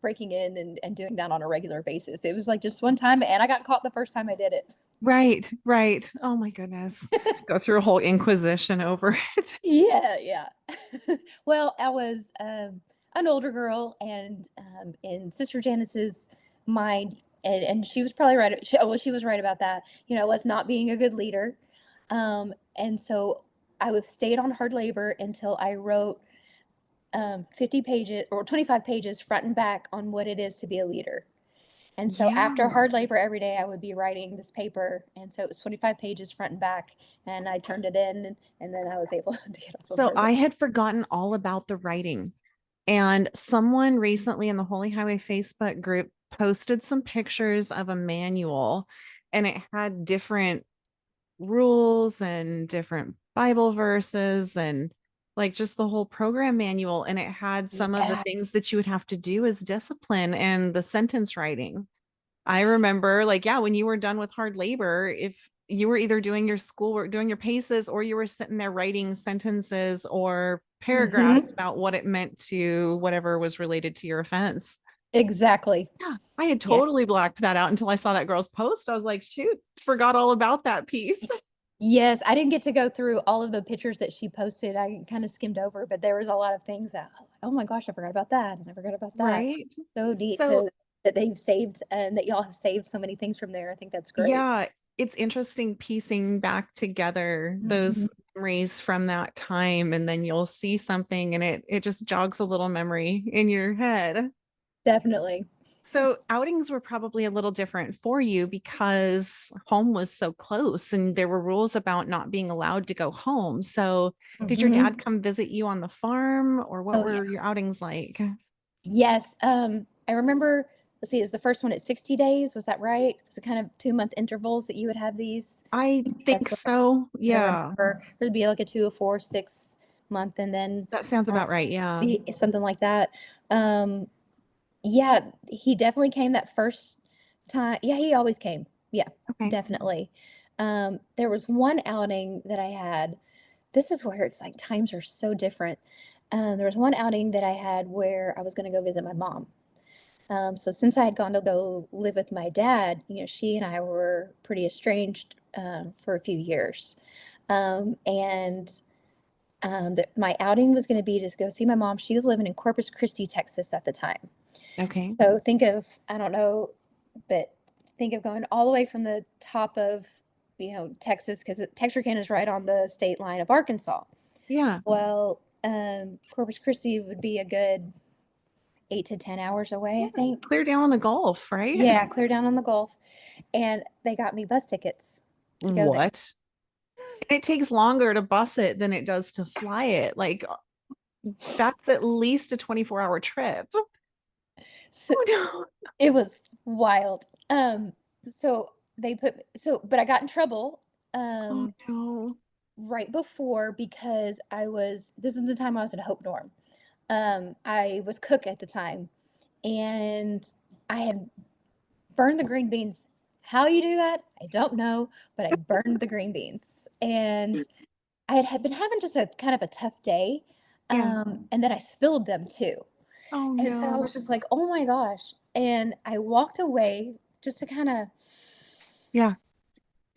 breaking in and doing that on a regular basis. It was like just one time, and I got caught the first time I did it." Right. Right. Oh my goodness. Go through a whole inquisition over it. Yeah, yeah. Well, I was an older girl, and in Sister Janice's mind, and she was probably right. She was right about that. Was not being a good leader, and so I was stayed on hard labor until I wrote 50 pages or 25 pages front and back on what it is to be a leader. And so after Yeah. hard labor every day, I would be writing this paper. And so it was 25 pages front and back. And I turned it in, and then I was able to get off of So hard labor. I had forgotten all about the writing. And someone recently in the Holy Highway Facebook group posted some pictures of a manual, and it had different rules and different Bible verses and like just the whole program manual. And it had some of the Yeah. things that you would have to do as discipline and the sentence writing. I remember, like, yeah, when you were done with hard labor, if you were either doing your schoolwork, doing your paces, or you were sitting there writing sentences or paragraphs Hmm. about what it meant to whatever was related to your offense. Exactly. Yeah, I had Yeah. totally blacked that out until I saw that girl's post. I was like, shoot, forgot all about that piece. Yes, I didn't get to go through all of the pictures that she posted. I kind of skimmed over, but there was a lot of things that, oh my gosh, I forgot about that, and I forgot about that. Right. So neat So, to that they've saved and that y'all have saved so many things from there. I think that's great. yeah, it's interesting piecing back together Mhm. those memories from that time, and then you'll see something and it just jogs a little memory in your head. Definitely. So outings were probably a little different for you because home was so close and there were rules about not being allowed to go home. So did your dad Hmm. come visit you on the farm or what Oh were yeah. your outings like? Yes. I remember, let's see, is the first one at 60 days? Was that right? Was it kind of 2 month intervals that you would have these? I think That's what so. I Yeah. remember. There'd be like a 2, a 4, 6 month, and then That sounds uh, about right. Yeah. something like that. Um, yeah, he definitely came that first time. Yeah, he always came. Yeah, Okay. definitely. There was one outing that I had. This is where it's like times are so different. There was one outing that I had where I was going to go visit my mom. So since I had gone to go live with my dad, she and I were pretty estranged for a few years. And my outing was going to be to go see my mom. She was living in Corpus Christi, Texas at the time. Okay. So think of, I don't know, but think of going all the way from the top of, Texas, because Texarkana is right on the state line of Arkansas. Yeah. Well, Corpus Christi would be a good 8 to 10 hours away, Yeah. I think. Clear down on the Gulf, right? Yeah, clear down on the Gulf. And they got me bus tickets to go there. What? And it takes longer to bus it than it does to fly it. Like that's at least a 24-hour trip. So Oh no. it was wild. So but I got in trouble. Oh Um, no. right before because this was the time I was at Hope Norm. I was cook at the time and I had burned the green beans. How you do that, I don't know, but I burned the green beans and had been having just a kind of a tough day. Yeah. And then I spilled them too. Oh And so I no. was just like, oh my gosh. And I walked away just to kind of Yeah.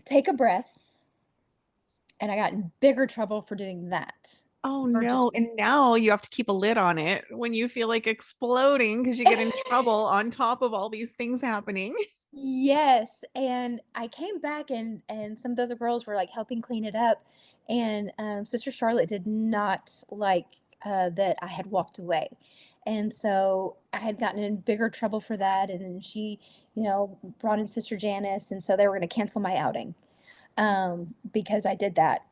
take a breath. And I got in bigger trouble for doing that. Oh For just no. And now you have to keep a lid on it when you feel like exploding because you get in trouble on top of all these things happening. Yes, and I came back and some of the other girls were like helping clean it up, and Sister Charlotte did not like that I had walked away, and so I had gotten in bigger trouble for that, and then she, brought in Sister Janice, and so they were going to cancel my outing because I did that,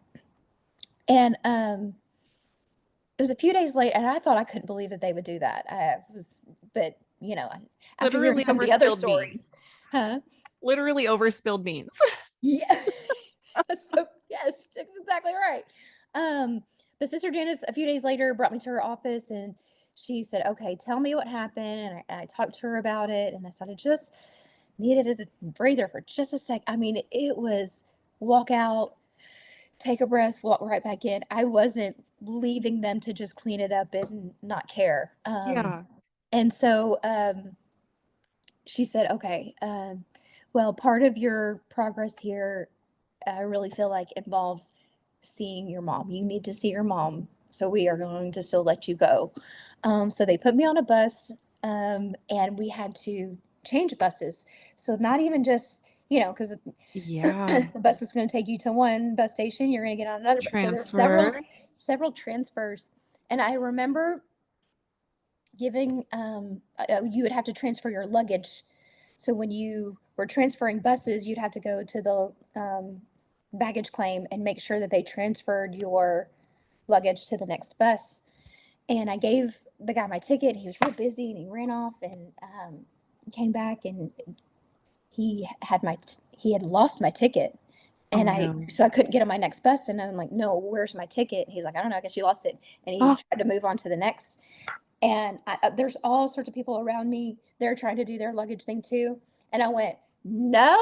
and it was a few days late, and I thought I couldn't believe that they would do that. But after hearing Literally some of over the other spilled beans. stories, huh? Literally over spilled beans. Yeah. So yes, that's exactly right. Um, but Sister Janice, a few days later, brought me to her office and she said, "Okay, tell me what happened." And I talked to her about it, and I said, "I just needed a breather for just a sec." I mean, it was walk out, take a breath, walk right back in. I wasn't leaving them to just clean it up and not care. Yeah. And so she said, "Okay, well, part of your progress here, I really feel like involves seeing your mom. You need to see your mom. So we are going to still let you go." So they put me on a bus, and we had to change buses. So not even just, because Yeah. the bus is going to take you to one bus station, you're going to get on another bus. So there's several, Transfer. several transfers. And I remember giving, you would have to transfer your luggage. So when you were transferring buses, you'd have to go to the baggage claim and make sure that they transferred your luggage to the next bus. And I gave the guy my ticket. He was real busy and he ran off and came back and he had lost my ticket. Oh And no. so I couldn't get on my next bus. And I'm like, "No, where's my ticket?" And he's like, "I don't know. I guess you lost it." And he Oh, tried to move on to the next. And there's all sorts of people around me. They're trying to do their luggage thing too. And I went, "No,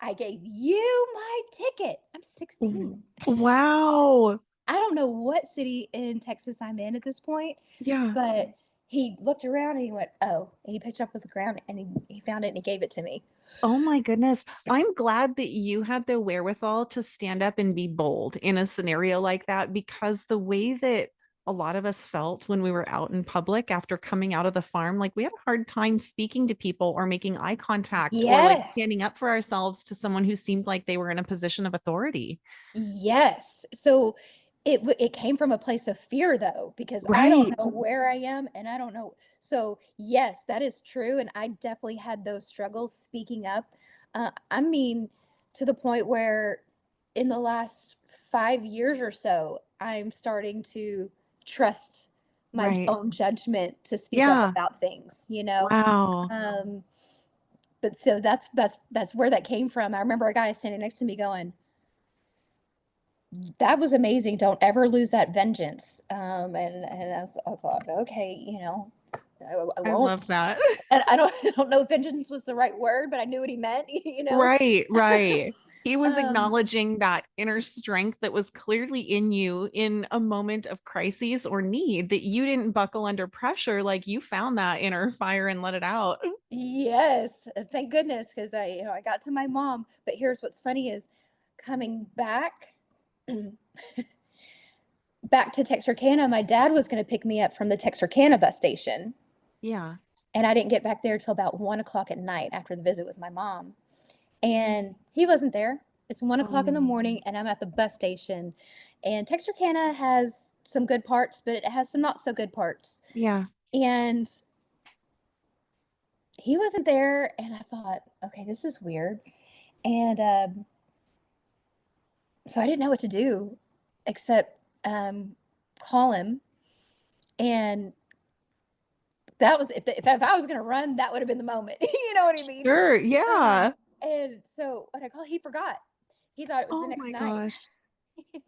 I gave you my ticket. I'm 16." wow. I don't know what city in Texas I'm in at this point, Yeah. but he looked around and he went, "Oh," and he picked up with the ground and he found it and he gave it to me. Oh my goodness. I'm glad that you had the wherewithal to stand up and be bold in a scenario like that because the way that a lot of us felt when we were out in public after coming out of the farm, like we had a hard time speaking to people or making eye contact or like standing Yes. up for ourselves to someone who seemed like they were in a position of authority. Yes. So it came from a place of fear though, because I don't Right. know where I am and I don't know. So yes, that is true, and I definitely had those struggles speaking up. I mean, to the point where in the last 5 years or so, I'm starting to trust my Right. own judgment to speak up Yeah. about things, you know. Wow. Um, but so that's where that came from. I remember a guy standing next to me going, that was amazing. Don't ever lose that vengeance. And I thought, okay, I I love won't. that. And I don't I don't know if vengeance was the right word, but I knew what he meant, you know. Right, right. He was Um, acknowledging that inner strength that was clearly in you in a moment of crisis or need, that you didn't buckle under pressure. Like you found that inner fire and let it out. yes, thank goodness, because I got to my mom. But here's what's funny is coming back to Texarkana. My dad was going to pick me up from the Texarkana bus station, Yeah. and I didn't get back there till about 1 o'clock at night after the visit with my mom. And he wasn't there. It's 1 o'clock in the Oh, morning, and I'm at the bus station. And Texarkana has some good parts, but it has some not so good parts. yeah. And he wasn't there, and I thought, okay, this is weird. And so I didn't know what to do except call him. And that was if I was gonna run, that would have been the moment. You know what I mean? Sure. Um, Yeah. and so when I called, he forgot. He thought it was the Oh next my night. gosh.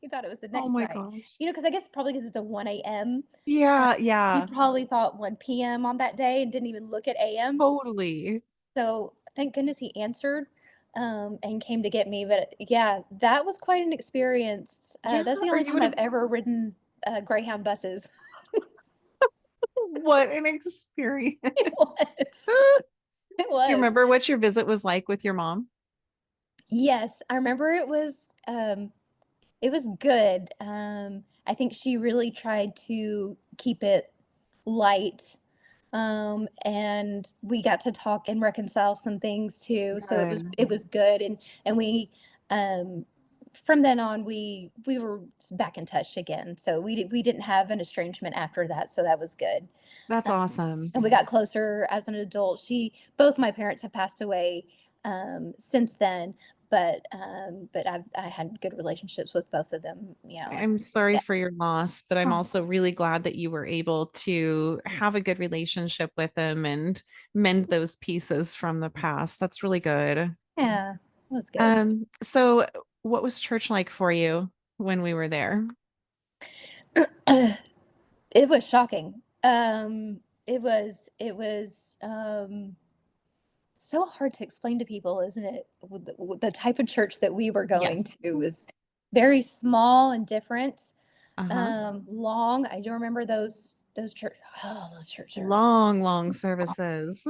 He thought it was the Oh next my night. gosh. Because I guess probably because it's a 1 a.m. Yeah. He Yeah. probably thought 1 p.m. on that day and didn't even look at AM. Totally. So thank goodness he answered and came to get me. But yeah, that was quite an experience. Yeah. That's the Or only you time would I've have, ever ridden Greyhound buses. what an experience. It was. It Do you was. remember what your visit was like with your mom? Yes, I remember it was good. I think she really tried to keep it light. And we got to talk and reconcile some things too. So Good. it was good. And we um from then on we were back in touch again. So we didn't have an estrangement after that. So that was good. That's Um, awesome. and we got closer as an adult. Both my parents have passed away since then, but I had good relationships with both of them, and I'm sorry yeah. for your loss, but I'm Oh, also really glad that you were able to have a good relationship with them and mend those pieces from the past. That's really good. yeah, it was good. So what was church like for you when we were there? It was shocking. So hard to explain to people, isn't it? With the type of church that we were going Yes. to was very small and different. Uh-huh. Long. I do remember those church services. Long, long services.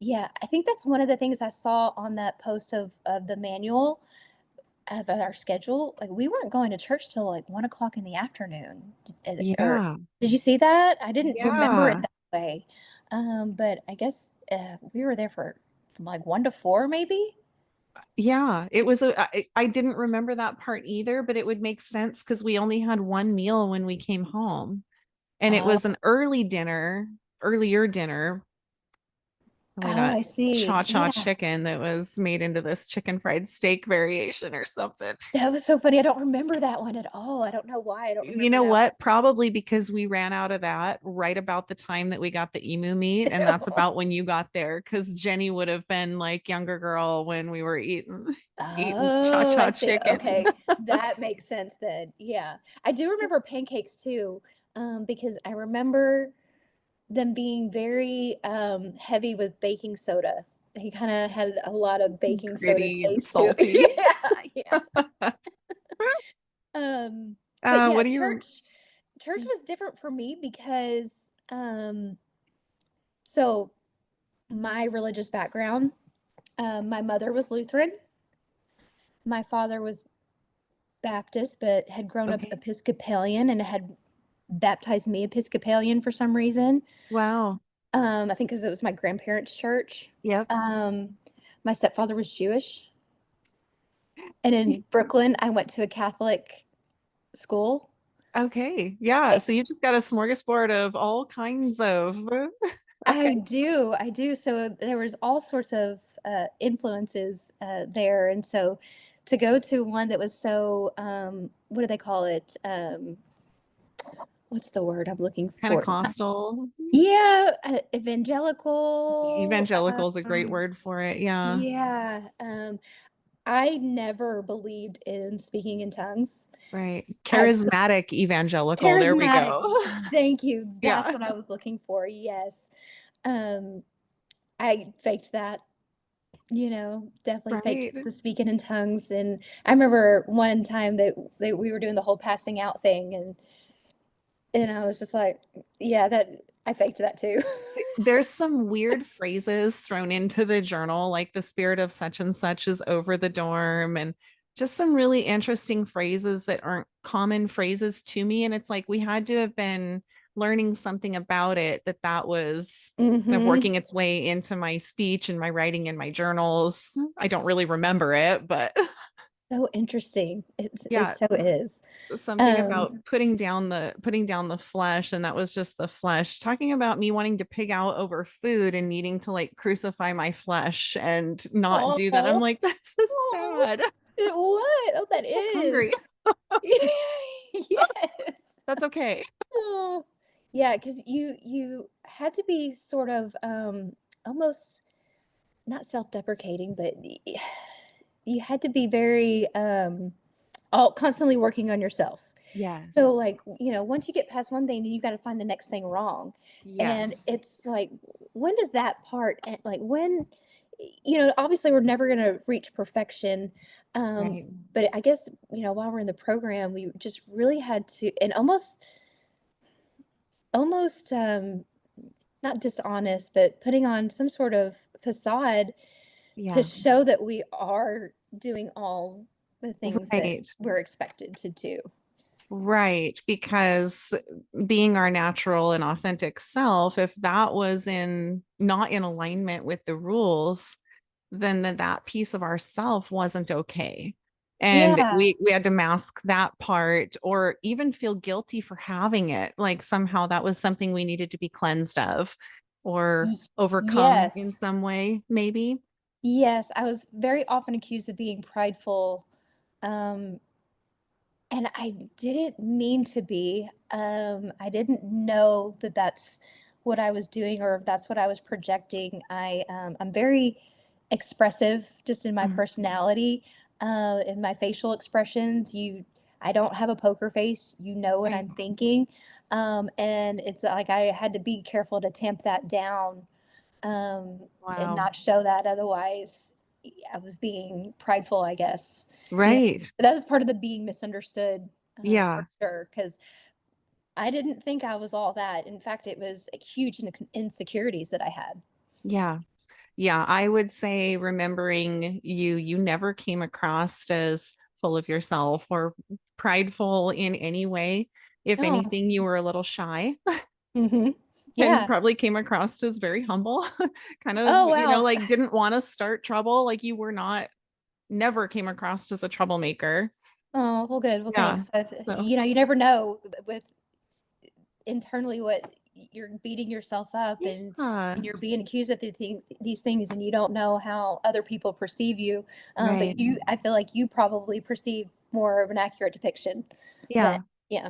Yeah, I think that's one of the things I saw on that post of the manual of our schedule. Like we weren't going to church till like 1 o'clock in the afternoon. Or Yeah. did you see that? I didn't remember it Yeah. that way. But I guess we were there from like 1 to 4, maybe. Yeah. I didn't remember that part either, but it would make sense because we only had one meal when we came home. And it Oh, was an earlier dinner, probably oh, that I see. cha-cha Yeah. chicken that was made into this chicken fried steak variation or something. That was so funny. I don't remember that one at all. I don't know why I don't You remember know that what? Probably because we ran out of that right about the time that we got the emu meat. And that's one. about when you got there because Jenny would have been like younger girl when we were eating Oh, I cha-cha see. chicken. Okay. That makes sense then. Yeah. I do remember pancakes too, because I remember them being very heavy with baking soda. He kind of had a lot of baking soda Gritty and taste to it. salty. Yeah, yeah. But yeah, What do you church was different for me because so my religious background, my mother was Lutheran, my father was Baptist, but had grown up okay. Episcopalian and had baptized me Episcopalian for some reason. Wow. I think because it was my grandparents' church. Yep. Um, my stepfather was Jewish, and in Brooklyn, I went to a Catholic school. Okay. Yeah. Eh, So you just got a smorgasbord of all kinds of I okay. do, I do. So there was all sorts of influences there, and so to go to one that was so what do they call it? What's the word I'm looking for? Pentecostal. Yeah, evangelical. Evangelical is a great word for it. Yeah. Yeah, I never believed in speaking in tongues. Right. As Charismatic evangelical. There we charismatic, go. thank you. That's Yeah. what I was looking for. Yes. Um, I faked that, definitely faked Right. the speaking in tongues. And I remember one time that we were doing the whole passing out thing, and I was just like, yeah, that I faked that too. There's some weird phrases thrown into the journal, like the spirit of such and such is over the dorm, and just some really interesting phrases that aren't common phrases to me. And it's like we had to have been learning something about it that was kind of Hmm. working its way into my speech and my writing in my journals. I don't really remember it, but So interesting. It yeah, so is. something about Um, putting down the flesh, and that was just the flesh, talking about me wanting to pig out over food and needing to like crucify my flesh and not do that. I'm oh, like, that's so oh, sad. what? Oh, that It's just hungry. is. Yes. That's okay. Oh, yeah, because you had to be sort of almost not self-deprecating, but you had to be very all constantly working on yourself. So Yes. like, once you get past one thing, then you got to find the next thing wrong. And Yes. it's like, when does that part end? Like when, obviously we're never going to reach perfection. Um, Right. but I guess, while we're in the program, we just really had to, and almost not dishonest, but putting on some sort of facade to Yeah. show that we are doing all the things that Right. we're expected to do. Right. Because being our natural and authentic self, if that was in not in alignment with the rules, then that piece of ourself wasn't okay. And Yeah. we had to mask that part or even feel guilty for having it. Like somehow that was something we needed to be cleansed of or overcome in Yes. some way, maybe. Yes. I was very often accused of being prideful. Um, and I didn't mean to be. I didn't know that that's what I was doing or if that's what I was projecting. I'm very expressive just in my Mm. personality, in my facial expressions. I don't have a poker face. You know what Right. I'm thinking. And it's like I had to be careful to tamp that down, um, and Wow. not show that. Otherwise, I was being prideful, I guess. You know, Right. but that was part of the being misunderstood, Yeah. for sure. Because I didn't think I was all that. In fact, it was huge insecurities that I had. Yeah. Yeah, I would say remembering you never came across as full of yourself or prideful in any way. If Oh, anything, you were a little shy hmm, and yeah. probably came across as very humble, kind of, Oh, wow. like didn't want to start trouble. Like you were not, never came across as a troublemaker. Oh, well, good. Well, Yeah. thanks. So, You never know with internally what you're beating yourself up, yeah. and you're being accused of these things, and you don't know how other people perceive you. But Right. I feel like you probably perceive more of an accurate depiction than, Yeah. yeah.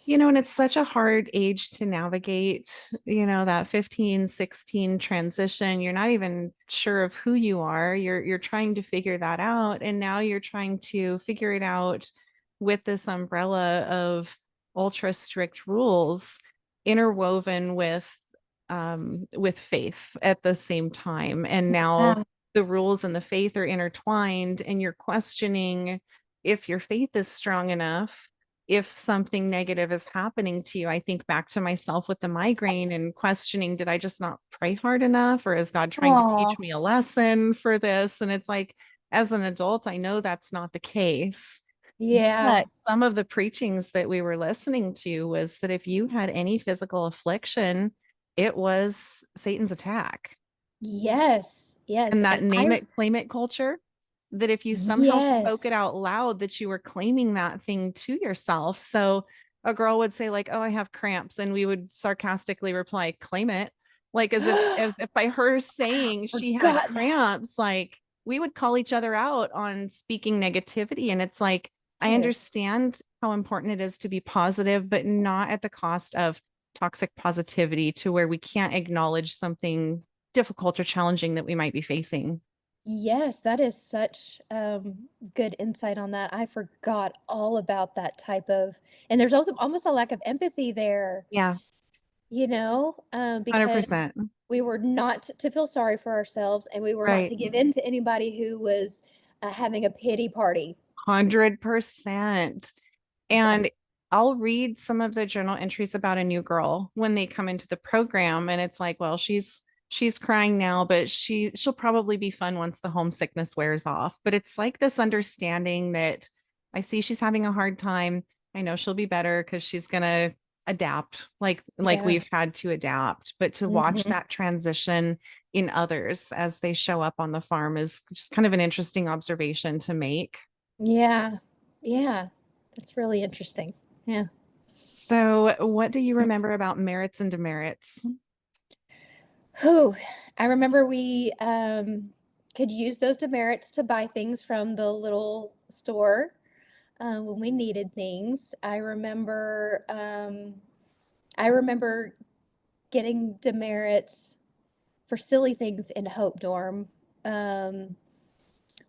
And it's such a hard age to navigate, that 15, 16 transition. You're not even sure of who you are. You're trying to figure that out. And now you're trying to figure it out with this umbrella of ultra strict rules interwoven with faith at the same time. And now Yeah. the rules and the faith are intertwined, and you're questioning if your faith is strong enough if something negative is happening to you. I think back to myself with the migraine and questioning, did I just not pray hard enough? Or is God trying to teach Oh, me a lesson for this? And it's like, as an adult, I know that's not the case. yeah. But some of the preachings that we were listening to was that if you had any physical affliction, it was Satan's attack. Yes. Yes. And that And name it, claim it culture, that if you somehow spoke yes. it out loud, that you were claiming that thing to yourself. So a girl would say like, "Oh, I have cramps," and we would sarcastically reply, "Claim it." Like as if by her saying she had Forgot that. cramps, like we would call each other out on speaking negativity. And it's like, I Yes. understand how important it is to be positive, but not at the cost of toxic positivity to where we can't acknowledge something difficult or challenging that we might be facing. Yes, that is such good insight on that. I forgot all about that type of, and there's also almost a lack of empathy there, Yeah, because 100%. we were not to feel sorry for ourselves and we were not Right. to give in to anybody who was having a pity party. 100%. Yeah. And I'll read some of the journal entries about a new girl when they come into the program, and it's like, well, she's crying now, but she'll probably be fun once the homesickness wears off. But it's like this understanding that I see she's having a hard time. I know she'll be better because she's gonna adapt like Yeah. we've had to adapt. But to watch Hmm. that transition in others as they show up on the farm is just kind of an interesting observation to make. Yeah. Yeah. That's really interesting. Yeah. So, what do you remember about merits and demerits? Whew. I remember we could use those demerits to buy things from the little store when we needed things. I remember getting demerits for silly things in Hope Dorm. Um,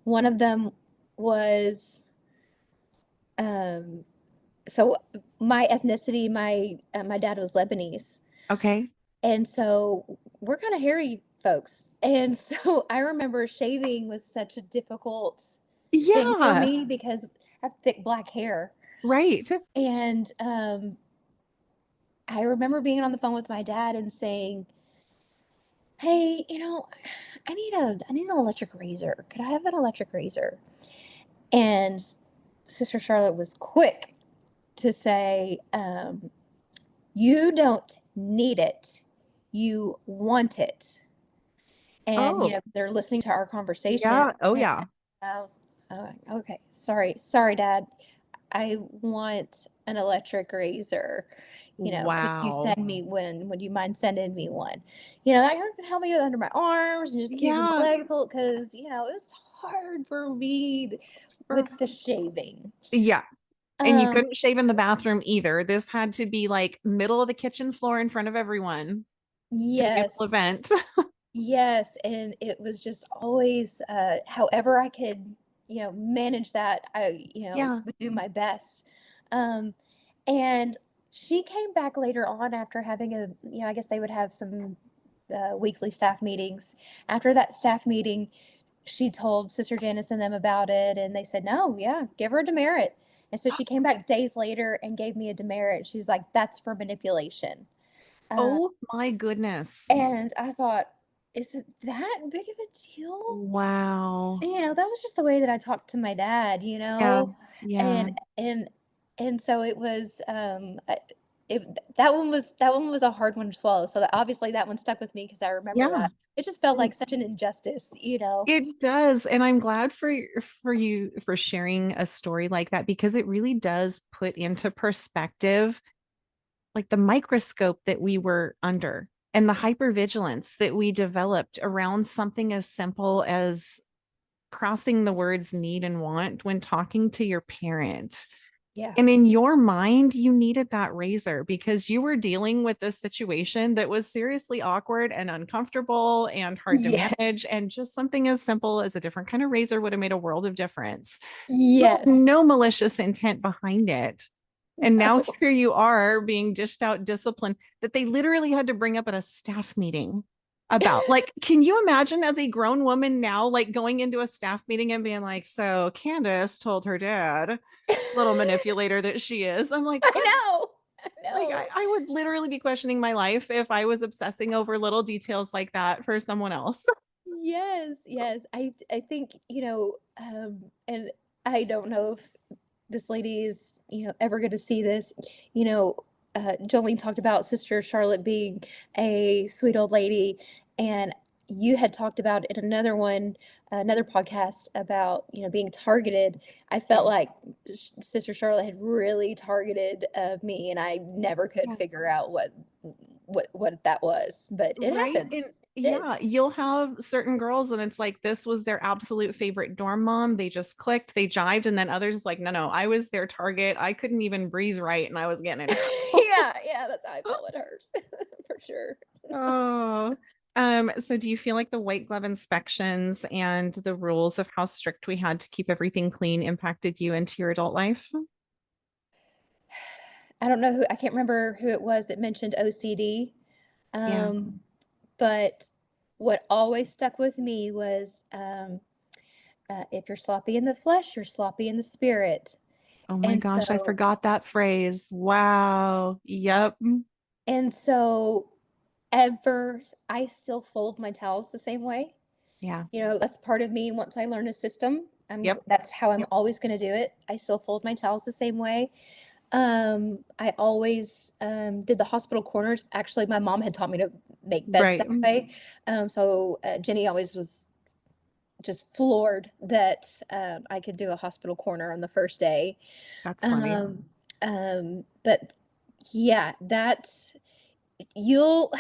one of them was um, so my ethnicity. My dad was Lebanese, Okay. and so we're kind of hairy folks. And so I remember shaving was such a difficult thing for Yeah, me because I have thick black hair. right. And I remember being on the phone with my dad and saying, "Hey, I need an electric razor. Could I have an electric razor?" And Sister Charlotte was quick to say, "You don't need it. You want it." And Oh, they're listening to our conversation. yeah. Oh, And yeah. I was, okay, sorry, Dad. I want an electric razor. Could you Wow. send me one? Would you mind sending me one? That could help me with under my arms and just keeping my Yeah. legs a little, because it was hard for me with the shaving. Yeah. And you Um, couldn't shave in the bathroom either. This had to be like middle of the kitchen floor in front of everyone. Big annual yes, event. yes, and it was just always, however I could, manage that, I, Yeah. would do my best. Um, and she came back later on after having I guess they would have some weekly staff meetings. After that staff meeting, she told Sister Janice and them about it, and they said, "No, yeah, give her a demerit." And so she came back days later and gave me a demerit. She was like, "That's for manipulation." Uh, Oh my goodness. and I thought, is it that big of a deal? Wow. And, that was just the way that I talked to my dad, Yeah. Yeah. and and and so it was that one was a hard one to swallow. So that obviously that one stuck with me because I remember Yeah. that. It just felt like such an injustice. It does. And I'm glad for you for sharing a story like that because it really does put into perspective like the microscope that we were under and the hypervigilance that we developed around something as simple as crossing the words need and want when talking to your parent. Yeah. And in your mind, you needed that razor because you were dealing with a situation that was seriously awkward and uncomfortable and hard to Yeah. manage. And just something as simple as a different kind of razor would have made a world of difference. You had Yes. no malicious intent behind it. And now No. here you are being dished out discipline that they literally had to bring up at a staff meeting about. Like, can you imagine as a grown woman now, like going into a staff meeting and being like, so Candice told her dad, little manipulator that she is. I'm like, I what? know. I Like, know. I would literally be questioning my life if I was obsessing over little details like that for someone else. Yes, yes. I think, and I don't know if this lady is, ever going to see this. Jolene talked about Sister Charlotte being a sweet old lady, and you had talked about in another one, another podcast about, being targeted. I felt Yeah. like Sister Charlotte had really targeted me, and I never could Yeah. figure out what that was, but it Right. And happens. It did. yeah, you'll have certain girls and it's like this was their absolute favorite dorm mom. They just clicked, they jived, and then others like, no, no, I was their target. I couldn't even breathe right and I was getting in trouble. Yeah, yeah, that's how I felt with hers for sure. Oh. So do you feel like the white glove inspections and the rules of how strict we had to keep everything clean impacted you into your adult life? I don't know who, I can't remember who it was that mentioned OCD. Yeah. Um, but what always stuck with me was, if you're sloppy in the flesh, you're sloppy in the spirit. Oh my And gosh, I so, forgot that phrase. Wow. Yep. and so I still fold my towels the same way. Yeah. That's part of me. Once I learn a system, Yep. that's how I'm always going to do it. I still fold my towels the same way. I always did the hospital corners. Actually, my mom had taught me to make beds Right. that way. So Jenny always was just floored that I could do a hospital corner on the first day. That's funny. Um, but yeah, that's you'll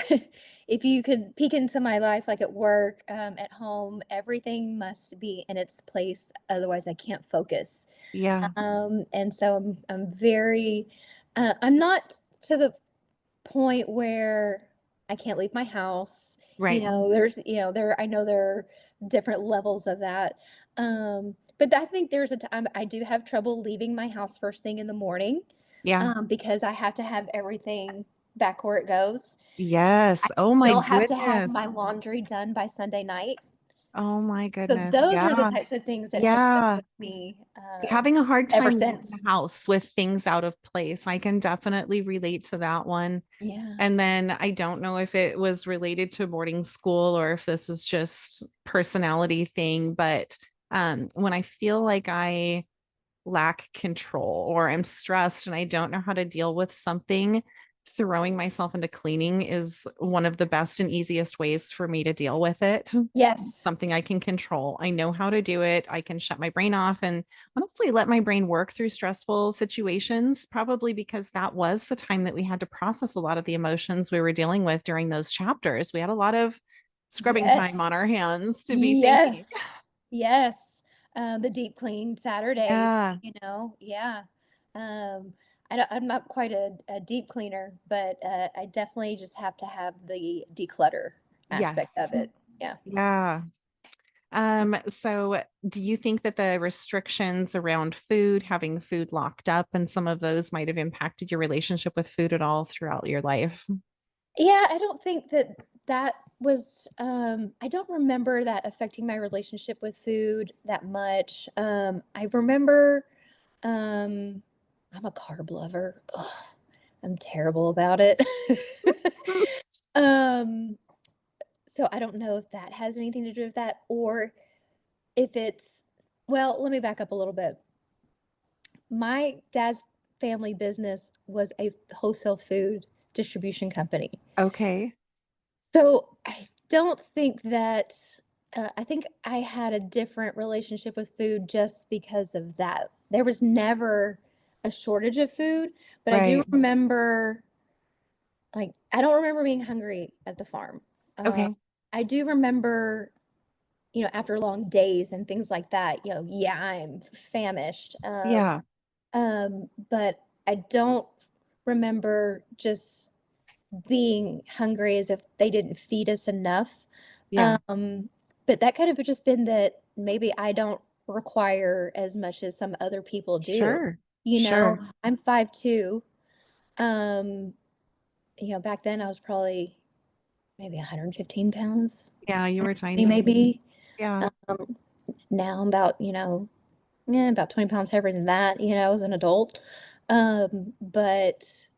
if you could peek into my life, like at work, at home, everything must be in its place, otherwise I can't focus. Yeah. And so I'm very I'm not to the point where I can't leave my house. Right. There's, I know there are different levels of that. But I think there's a time I do have trouble leaving my house first thing in the morning, Yeah. because I have to have everything back where it goes. I Yes. Oh my still have to have my goodness. laundry done by Sunday night. Oh my So goodness. those were the Yeah. types of things that have stuck Yeah. with me Having a hard ever time leaving the since. house with things out of place. I can definitely relate to that one. Yeah. And then I don't know if it was related to boarding school or if this is just personality thing, but when I feel like I lack control or I'm stressed and I don't know how to deal with something, throwing myself into cleaning is one of the best and easiest ways for me to deal with it. Yes. Something I can control. I know how to do it. I can shut my brain off and honestly let my brain work through stressful situations, probably because that was the time that we had to process a lot of the emotions we were dealing with during those chapters. We had a lot of scrubbing time Yes. on our hands to be thinking. Yes. Yes. The deep clean Saturdays, Yeah. yeah. Um, I'm not quite a deep cleaner, but I definitely just have to have the declutter aspect Yes. of it. Yeah. Yeah. So do you think that the restrictions around food, having food locked up, and some of those might have impacted your relationship with food at all throughout your life? Yeah, I don't think that was, I don't remember that affecting my relationship with food that much. I remember, um, I'm a carb lover. Ugh, I'm terrible about it. Um, so I don't know if that has anything to do with that or if it's, well, let me back up a little bit. My dad's family business was a wholesale food distribution company. Okay. So I don't think that, I think I had a different relationship with food just because of that. There was never a shortage of food, but I do Right. remember, like, I don't remember being hungry at the farm. Uh, Okay. I do remember, after long days and things like that, yeah, I'm famished. Yeah. But I don't remember just being hungry as if they didn't feed us enough. Yeah. Um, but that could have just been that maybe I don't require as much as some other people do. Sure. Sure. I'm 5'2". Um, back then I was probably maybe 115 pounds, Yeah, you were tiny. maybe. Yeah. Um, now I'm about, yeah, about 20 pounds heavier than that, as an adult. But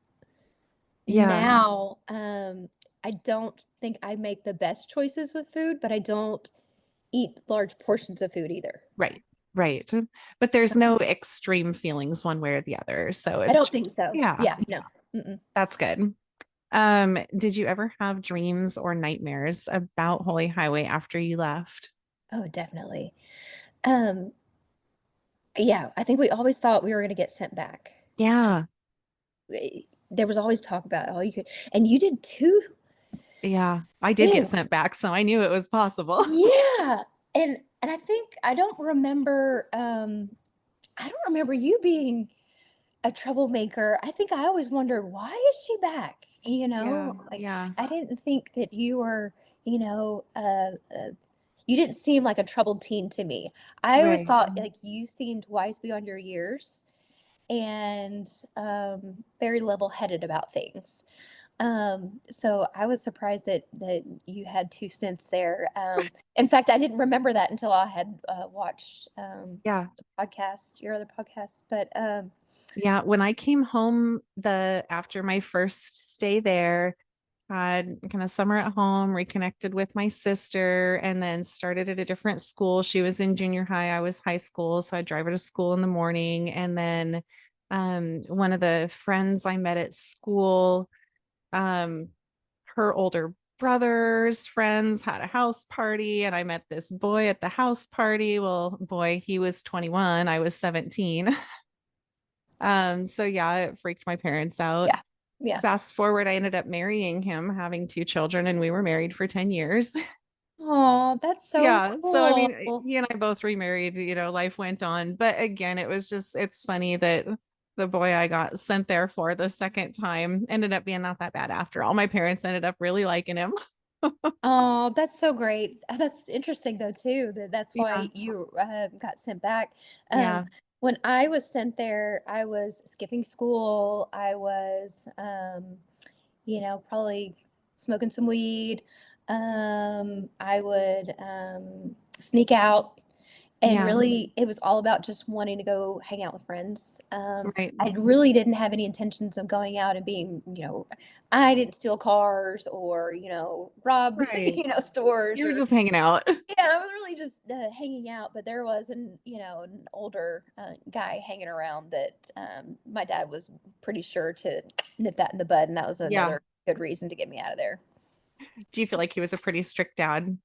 Yeah. now, I don't think I make the best choices with food, but I don't eat large portions of food either. Right. Right. But there's no extreme feelings one way or the other. So I it's don't think just, so. yeah. Yeah, Yeah. no. Mm-mm. That's good. Did you ever have dreams or nightmares about Holy Highway after you left? Oh, definitely. Um, yeah, I think we always thought we were gonna get sent back. Yeah, There was always talk about, "Oh, you could," and you did too? yeah. I did get Yes. sent back, so I knew it was possible. Yeah, and I think I don't remember you being a troublemaker. I think I always wondered, "Why is she back?" Yeah, Like, yeah. I didn't think that you were, you know, you didn't seem like a troubled teen to me. I always Right. thought, like, you seemed wise beyond your years and, very level-headed about things. So I was surprised that you had 2 stints there. In fact, I didn't remember that until I had, watched, Yeah. the podcast, your other podcast, but, Yeah. When I came home the after my first stay there, had kind of summer at home, reconnected with my sister, and then started at a different school. She was in junior high, I was high school. So I'd drive her to school in the morning. And then one of the friends I met at school, um, her older brother's friends had a house party, and I met this boy at the house party. Well, boy, he was 21, I was 17. So yeah, it freaked my parents out. yeah. Yeah. Fast forward, I ended up marrying him, having two children, and we were married for 10 years. Oh, that's so Yeah. So, I mean, cool. he and I both remarried, life went on. But again, it's funny that the boy I got sent there for the second time ended up being not that bad after all. My parents ended up really liking him. Oh, that's so great. That's interesting though too, that's Yeah. why you, got sent back. Yeah. When I was sent there, I was skipping school. I was, probably smoking some weed. I would, sneak out. And Yeah. really, it was all about just wanting to go hang out with friends. Right. I really didn't have any intentions of going out and being, I didn't steal cars or, rob, Right. stores You were or, just hanging out. yeah, I was really just hanging out. But there was an older guy hanging around that my dad was pretty sure to nip that in the bud. And that was Yeah. another good reason to get me out of there. Do you feel like he was a pretty strict dad?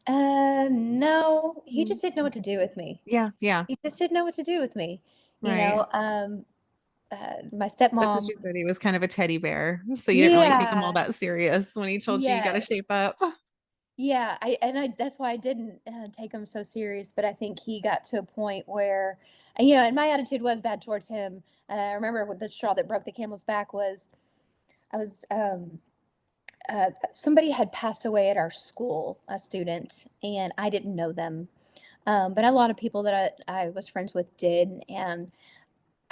No, he Mm. just didn't know what to do with me. Yeah. Yeah. He just didn't know what to do with me. You Right. know, my That's what stepmom, she said. He was kind of a teddy bear. So you didn't really take him all yeah, that serious when he told you got to shape yes. up. Yeah, I that's why I didn't take him so serious, but I think he got to a point where, and my attitude was bad towards him. I remember what the straw that broke the camel's back was I was somebody had passed away at our school, a student, and I didn't know them. But a lot of people that I was friends with did, and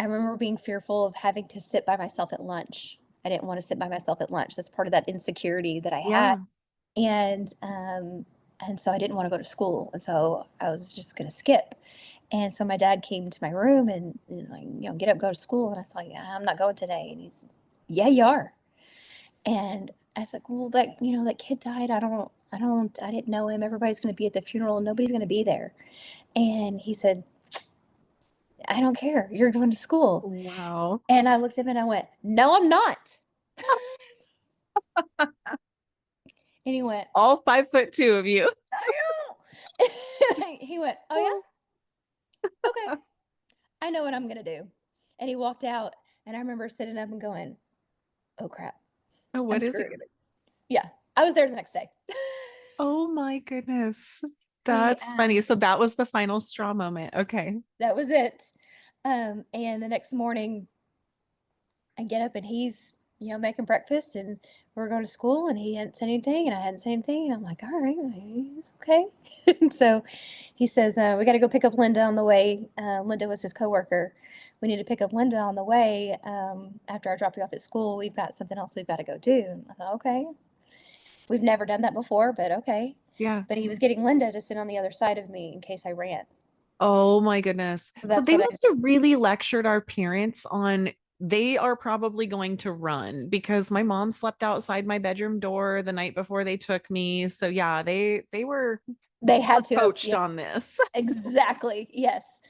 I remember being fearful of having to sit by myself at lunch. I didn't want to sit by myself at lunch. That's part of that insecurity that I had. Yeah. And so I didn't want to go to school. And so I was just going to skip. And so my dad came to my room and he's like, get up, go to school. And I was like, "Yeah, I'm not going today." And he's, "Yeah, you are." And I was like, "Well, that kid died. I didn't know him. Everybody's going to be at the funeral. Nobody's going to be there." And he said, "I don't care. You're going to school." Wow. And I looked at him and I went, "No, I'm not." And he went, All 5'2" of you. "I know." He went, "Oh yeah? Okay. I know what I'm gonna do." And he walked out and I remember sitting up and going, "Oh crap. Oh, I'm what is it? screwed." Yeah. I was there the next day. Oh my goodness. That's Yeah. funny. So that was the final straw moment. Okay. That was it. And the next morning I get up and he's, making breakfast and we're going to school and he hadn't said anything and I hadn't said anything. And I'm like, all right, he's okay. And so he says, we got to go pick up Linda on the way. Linda was his coworker. We need to pick up Linda on the way. After I drop you off at school, we've got something else we've got to go do. And I thought, okay, we've never done that before, but okay. Yeah. But he was getting Linda to sit on the other side of me in case I ran. Oh my goodness. So So that's they what I must have really lectured our parents on they are probably going to run because my mom slept outside my bedroom door the night before they took me. So yeah, they they were had to have, coached yeah. on this. Exactly, yes.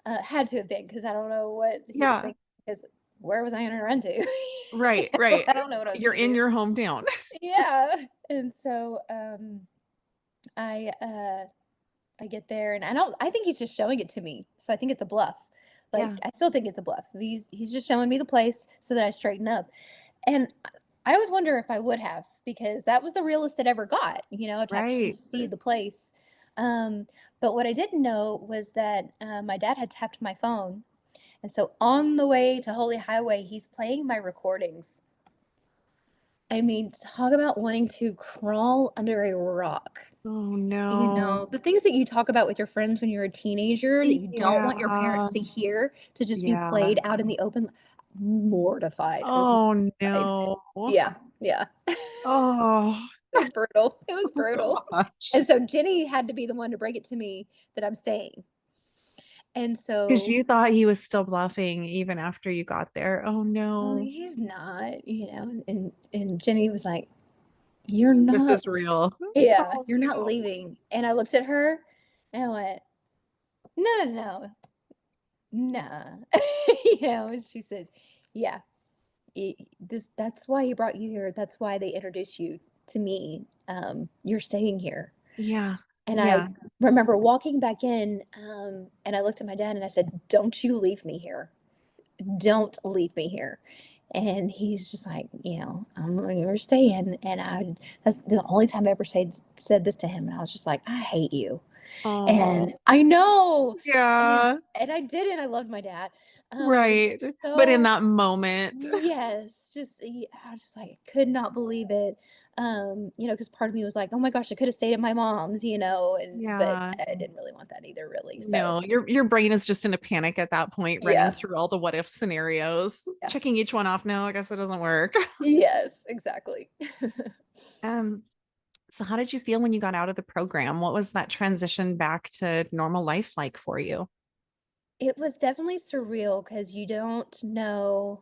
Had to have been because I don't know what he was Yeah. thinking. Because where was I gonna run to? Right, right. I don't know what I was You're gonna in do. your hometown. Yeah. And so I I get there and I think he's just showing it to me. So I think it's a bluff. Like Yeah, I still think it's a bluff. He's just showing me the place so that I straighten up. And I always wonder if I would have, because that was the realest it ever got, to actually right. see the place. Um, but what I didn't know was that my dad had tapped my phone. And so on the way to Holy Highway, he's playing my recordings. I mean, talk about wanting to crawl under a rock. Oh no. The things that you talk about with your friends when you're a teenager that you don't want your parents Yeah. to hear, to just be Yeah. played out in the open. Mortified. I was Oh mortified. no. Yeah, yeah. Oh It was brutal. It was brutal. gosh. And so Jenny had to be the one to break it to me that I'm staying. And Because so, you thought he was still bluffing even after you got there. Oh oh, no. he's not, and Jenny was like, "You're This not, is real. yeah, Oh you're not no. leaving." And I looked at her and I went, "No, no, no, nah." And she says, "Yeah, that's why he brought you here. That's why they introduced you to me. You're staying here." Yeah. And I Yeah. remember walking back in, and I looked at my dad and I said, "Don't you leave me here. Don't leave me here." And he's just like, you're staying. And that's the only time I ever said this to him. And I was just like, I hate you. Oh, And I know. And yeah. and I did it. I loved my dad. I was Right. But in so, that moment, yes, I was just like, could not believe it. Because part of me was like, oh my gosh, I could have stayed at my mom's, but yeah. I didn't really want that either, really. So No, your brain is just in a panic at that point, running yeah, through all the what if scenarios, yeah, checking each one off. No, I guess it doesn't work. yes, exactly. Um, so how did you feel when you got out of the program? What was that transition back to normal life like for you? It was definitely surreal because you don't know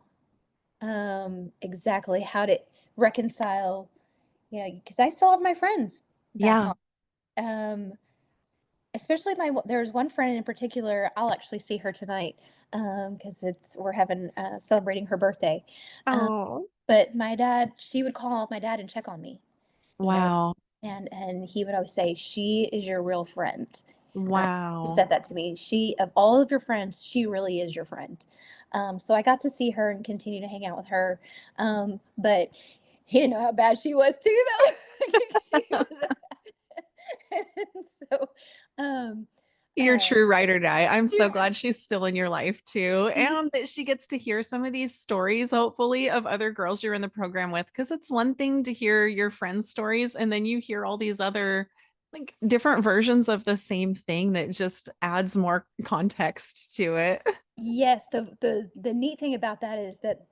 exactly how to reconcile, because I still have my friends back Yeah. home. Um, Especially there's one friend in particular. I'll actually see her tonight because it's we're having celebrating her birthday. Um, Oh, but my dad, she would call my dad and check on me, you know, wow. and he would always say, "She is your real friend." He Wow. said that to me. She, of all of your friends, she really is your friend. So I got to see her and continue to hang out with her. But he didn't know how bad she was too, though. She was, and so, um, Your uh, true ride or die. I'm so yeah, glad she's still in your life too. And that she gets to hear some of these stories, hopefully, of other girls you're in the program with. Because it's one thing to hear your friends' stories, and then you hear all these other, like, different versions of the same thing that just adds more context to it. yes. The neat thing about that is that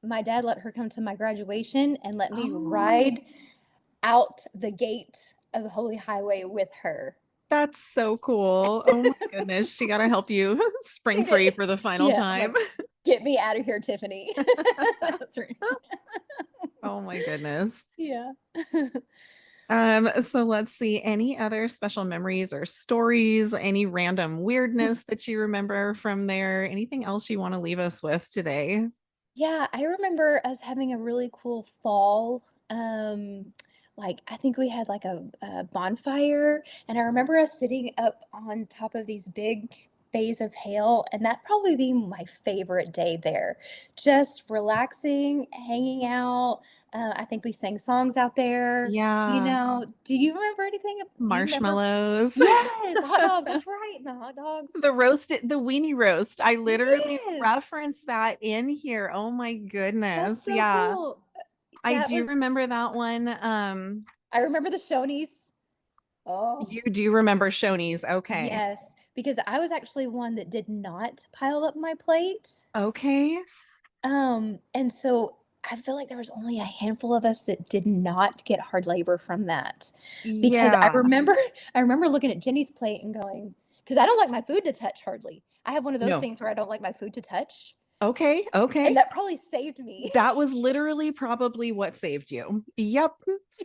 my dad let her come to my graduation and let me Oh, ride out the gate of the Holy Highway with her. that's so cool. Oh my goodness. She got to help you spring She free did. for the final Yeah, I'm time. like, get me out of here, Tiffany. That's right. Oh my goodness. Yeah. So let's see, any other special memories or stories, any random weirdness that you remember from there? Anything else you want to leave us with today? Yeah, I remember us having a really cool fall. Like I think we had like a bonfire, and I remember us sitting up on top of these big bays of hail, and that probably be my favorite day there. Just relaxing, hanging out. I think we sang songs out there. Yeah, Do you remember anything? Do you remember? marshmallows. Yes, the hot dogs. That's right, the hot dogs. The weenie roast. I literally Yes, referenced that in here. Oh my that's goodness. so Yeah, cool. I That do was remember that one. I remember the Shoney's. Oh, You do remember Shoney's. Okay. yes, because I was actually one that did not pile up my plate. Okay. And so I feel like there was only a handful of us that did not get hard labor from that. Because I Yeah. remember I remember looking at Jenny's plate and going, because I don't like my food to touch hardly. I have one of those No. things where I don't like my food to touch, Okay. Okay. and that probably saved me. That was literally probably what saved you. Yep.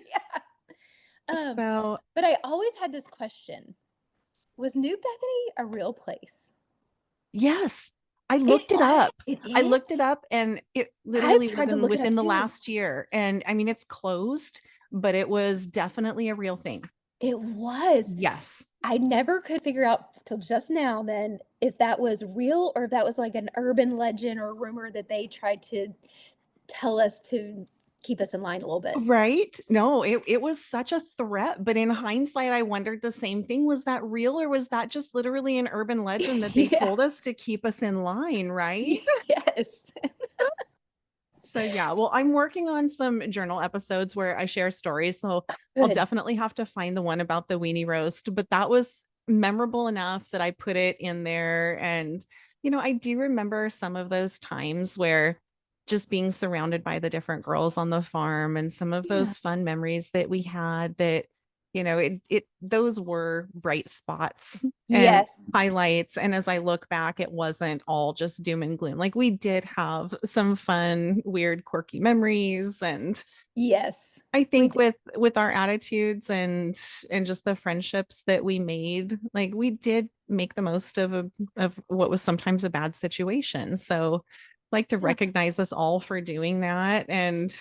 Yeah. Um, So, but I always had this question. Was New Bethany a real place? yes. I It looked it what? up. It I is? looked it up and it I've literally was tried to in look it up within the too. last year. And I mean, it's closed, but it was definitely a real thing. It was. Yes. I never could figure out till just now then if that was real or if that was like an urban legend or rumor that they tried to tell us to keep us in line a little bit. Right? No, it was such a threat, but in hindsight, I wondered the same thing. Was that real or was that just literally an urban legend that they Yeah. told us to keep us in line, right? Yes. So yeah, well, I'm working on some journal episodes where I share stories. So I'll Good. definitely have to find the one about the weenie roast, but that was memorable enough that I put it in there. And, I do remember some of those times where just being surrounded by the different girls on the farm and some of Yeah. those fun memories that we had that, those were bright spots and Yes. highlights. And as I look back, it wasn't all just doom and gloom. Like we did have some fun, weird, quirky memories. And Yes. I We think did. with our attitudes and just the friendships that we made, like we did make the most of what was sometimes a bad situation. So I'd like to Yeah. recognize us all for doing that. And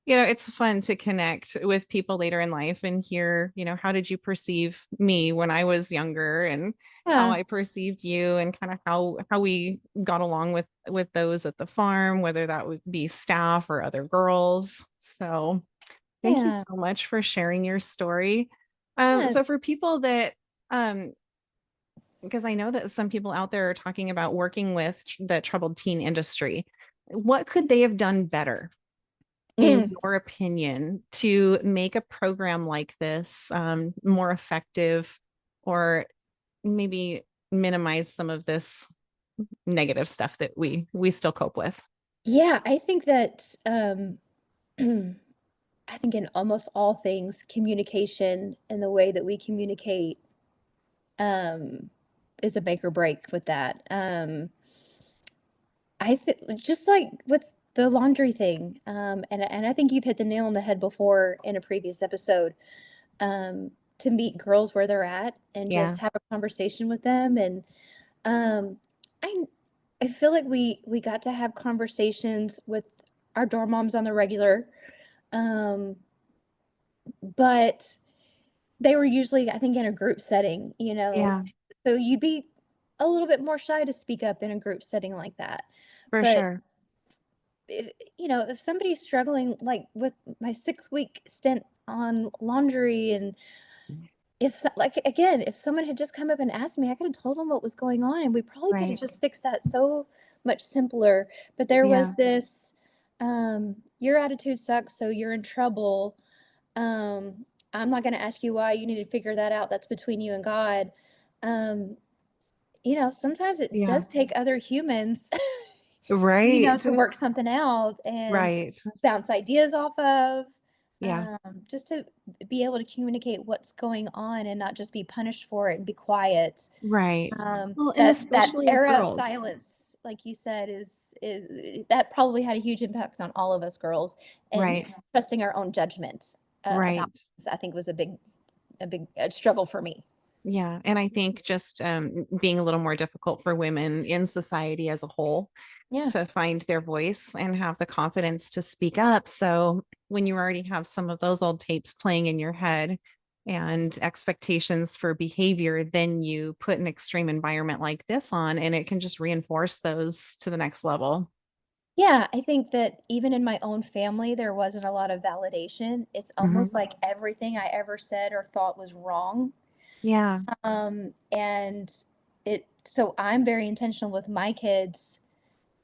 it's fun to connect with people later in life and hear, how did you perceive me when I was younger and how Yeah. I perceived you and kind of how we got along with those at the farm, whether that would be staff or other girls. So thank you Yeah. so much for sharing your story. Yes. So for people that um because I know that some people out there are talking about working with the troubled teen industry, what could they have done better in Mm. your opinion, to make a program like this more effective or maybe minimize some of this negative stuff that we still cope with? Yeah, I think that I think in almost all things, communication and the way that we communicate um is a make or break with that. I think just like with the laundry thing, and I think you've hit the nail on the head before in a previous episode. To meet girls where they're at and Yeah. just have a conversation with them, and um, I I feel like we got to have conversations with our dorm moms on the regular, um, but they were usually, I think, in a group setting, Yeah, so you'd be a little bit more shy to speak up in a group setting like that. for But sure. if somebody's struggling like with my 6-week stint on laundry, and like again, if someone had just come up and asked me, I could have told them what was going on and we probably could have Right. just fixed that so much simpler. But there was Yeah. this your attitude sucks, so you're in trouble. I'm not going to ask you why. You need to figure that out. That's between you and God. um Sometimes it Yeah. does take other humans Right. to work something out and Right. bounce ideas off of, Yeah. just to be able to communicate what's going on and not just be punished for it and be quiet. Right. Well, and That especially as era of girls. silence, like you said, is that probably had a huge impact on all of us girls, and Right. trusting our own judgment about Right. things, I think was a big struggle for me. Yeah. And I think just being a little more difficult for women in society as a whole Yeah. to find their voice and have the confidence to speak up. So when you already have some of those old tapes playing in your head and expectations for behavior, then you put an extreme environment like this on, and it can just reinforce those to the next level. Yeah, I think that even in my own family, there wasn't a lot of validation. It's almost Mhm. like everything I ever said or thought was wrong. Yeah. And so I'm very intentional with my kids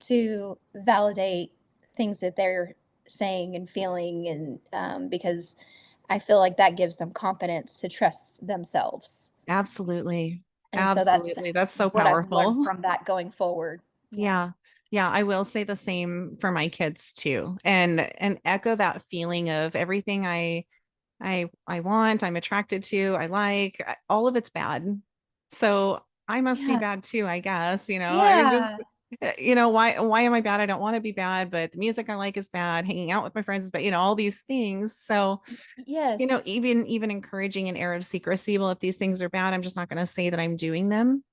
to validate things that they're saying and feeling, and because I feel like that gives them confidence to trust themselves. Absolutely. And so that's Absolutely. That's so what I've learned powerful. from that going forward. Yeah. Yeah. Yeah, I will say the same for my kids too. And echo that feeling of everything I want, I'm attracted to, I like, all of it's bad. So I must be Yeah. bad too, I guess, I mean Yeah. just why am I bad? I don't want to be bad, but the music I like is bad, hanging out with my friends is bad, all these things. So, Yes. even encouraging an air of secrecy, well, if these things are bad, I'm just not going to say that I'm doing them.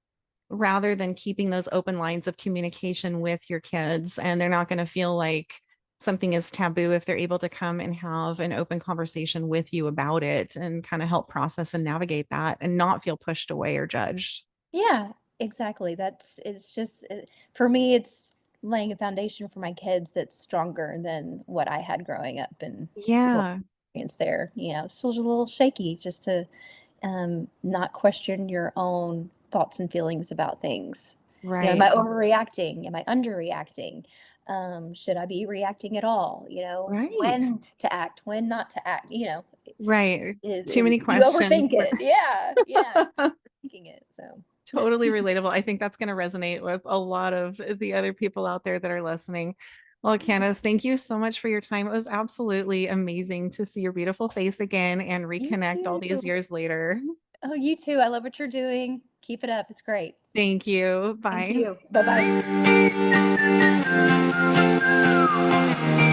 rather than keeping those open lines of communication with your kids. And they're not going to feel like something is taboo if they're able to come and have an open conversation with you about it and kind of help process and navigate that and not feel pushed away or judged. Yeah, exactly. It's just for me, it's laying a foundation for my kids that's stronger than what I had growing up and what Yeah, experience there. It's still just a little shaky just to not question your own thoughts and feelings about things. Am I right. overreacting? Am I underreacting? Should I be reacting at all? Right. When to act, when not to act. Right. Too many You questions. overthink it. Yeah, yeah, thinking it. So. Totally relatable. I think that's going to resonate with a lot of the other people out there that are listening. Well, Candace, thank you so much for your time. It was absolutely amazing to see your beautiful face again and You reconnect all these too. years later. Oh, you too. I love what you're doing. Keep it up. It's great. Thank you. Thank Bye. you. Bye bye.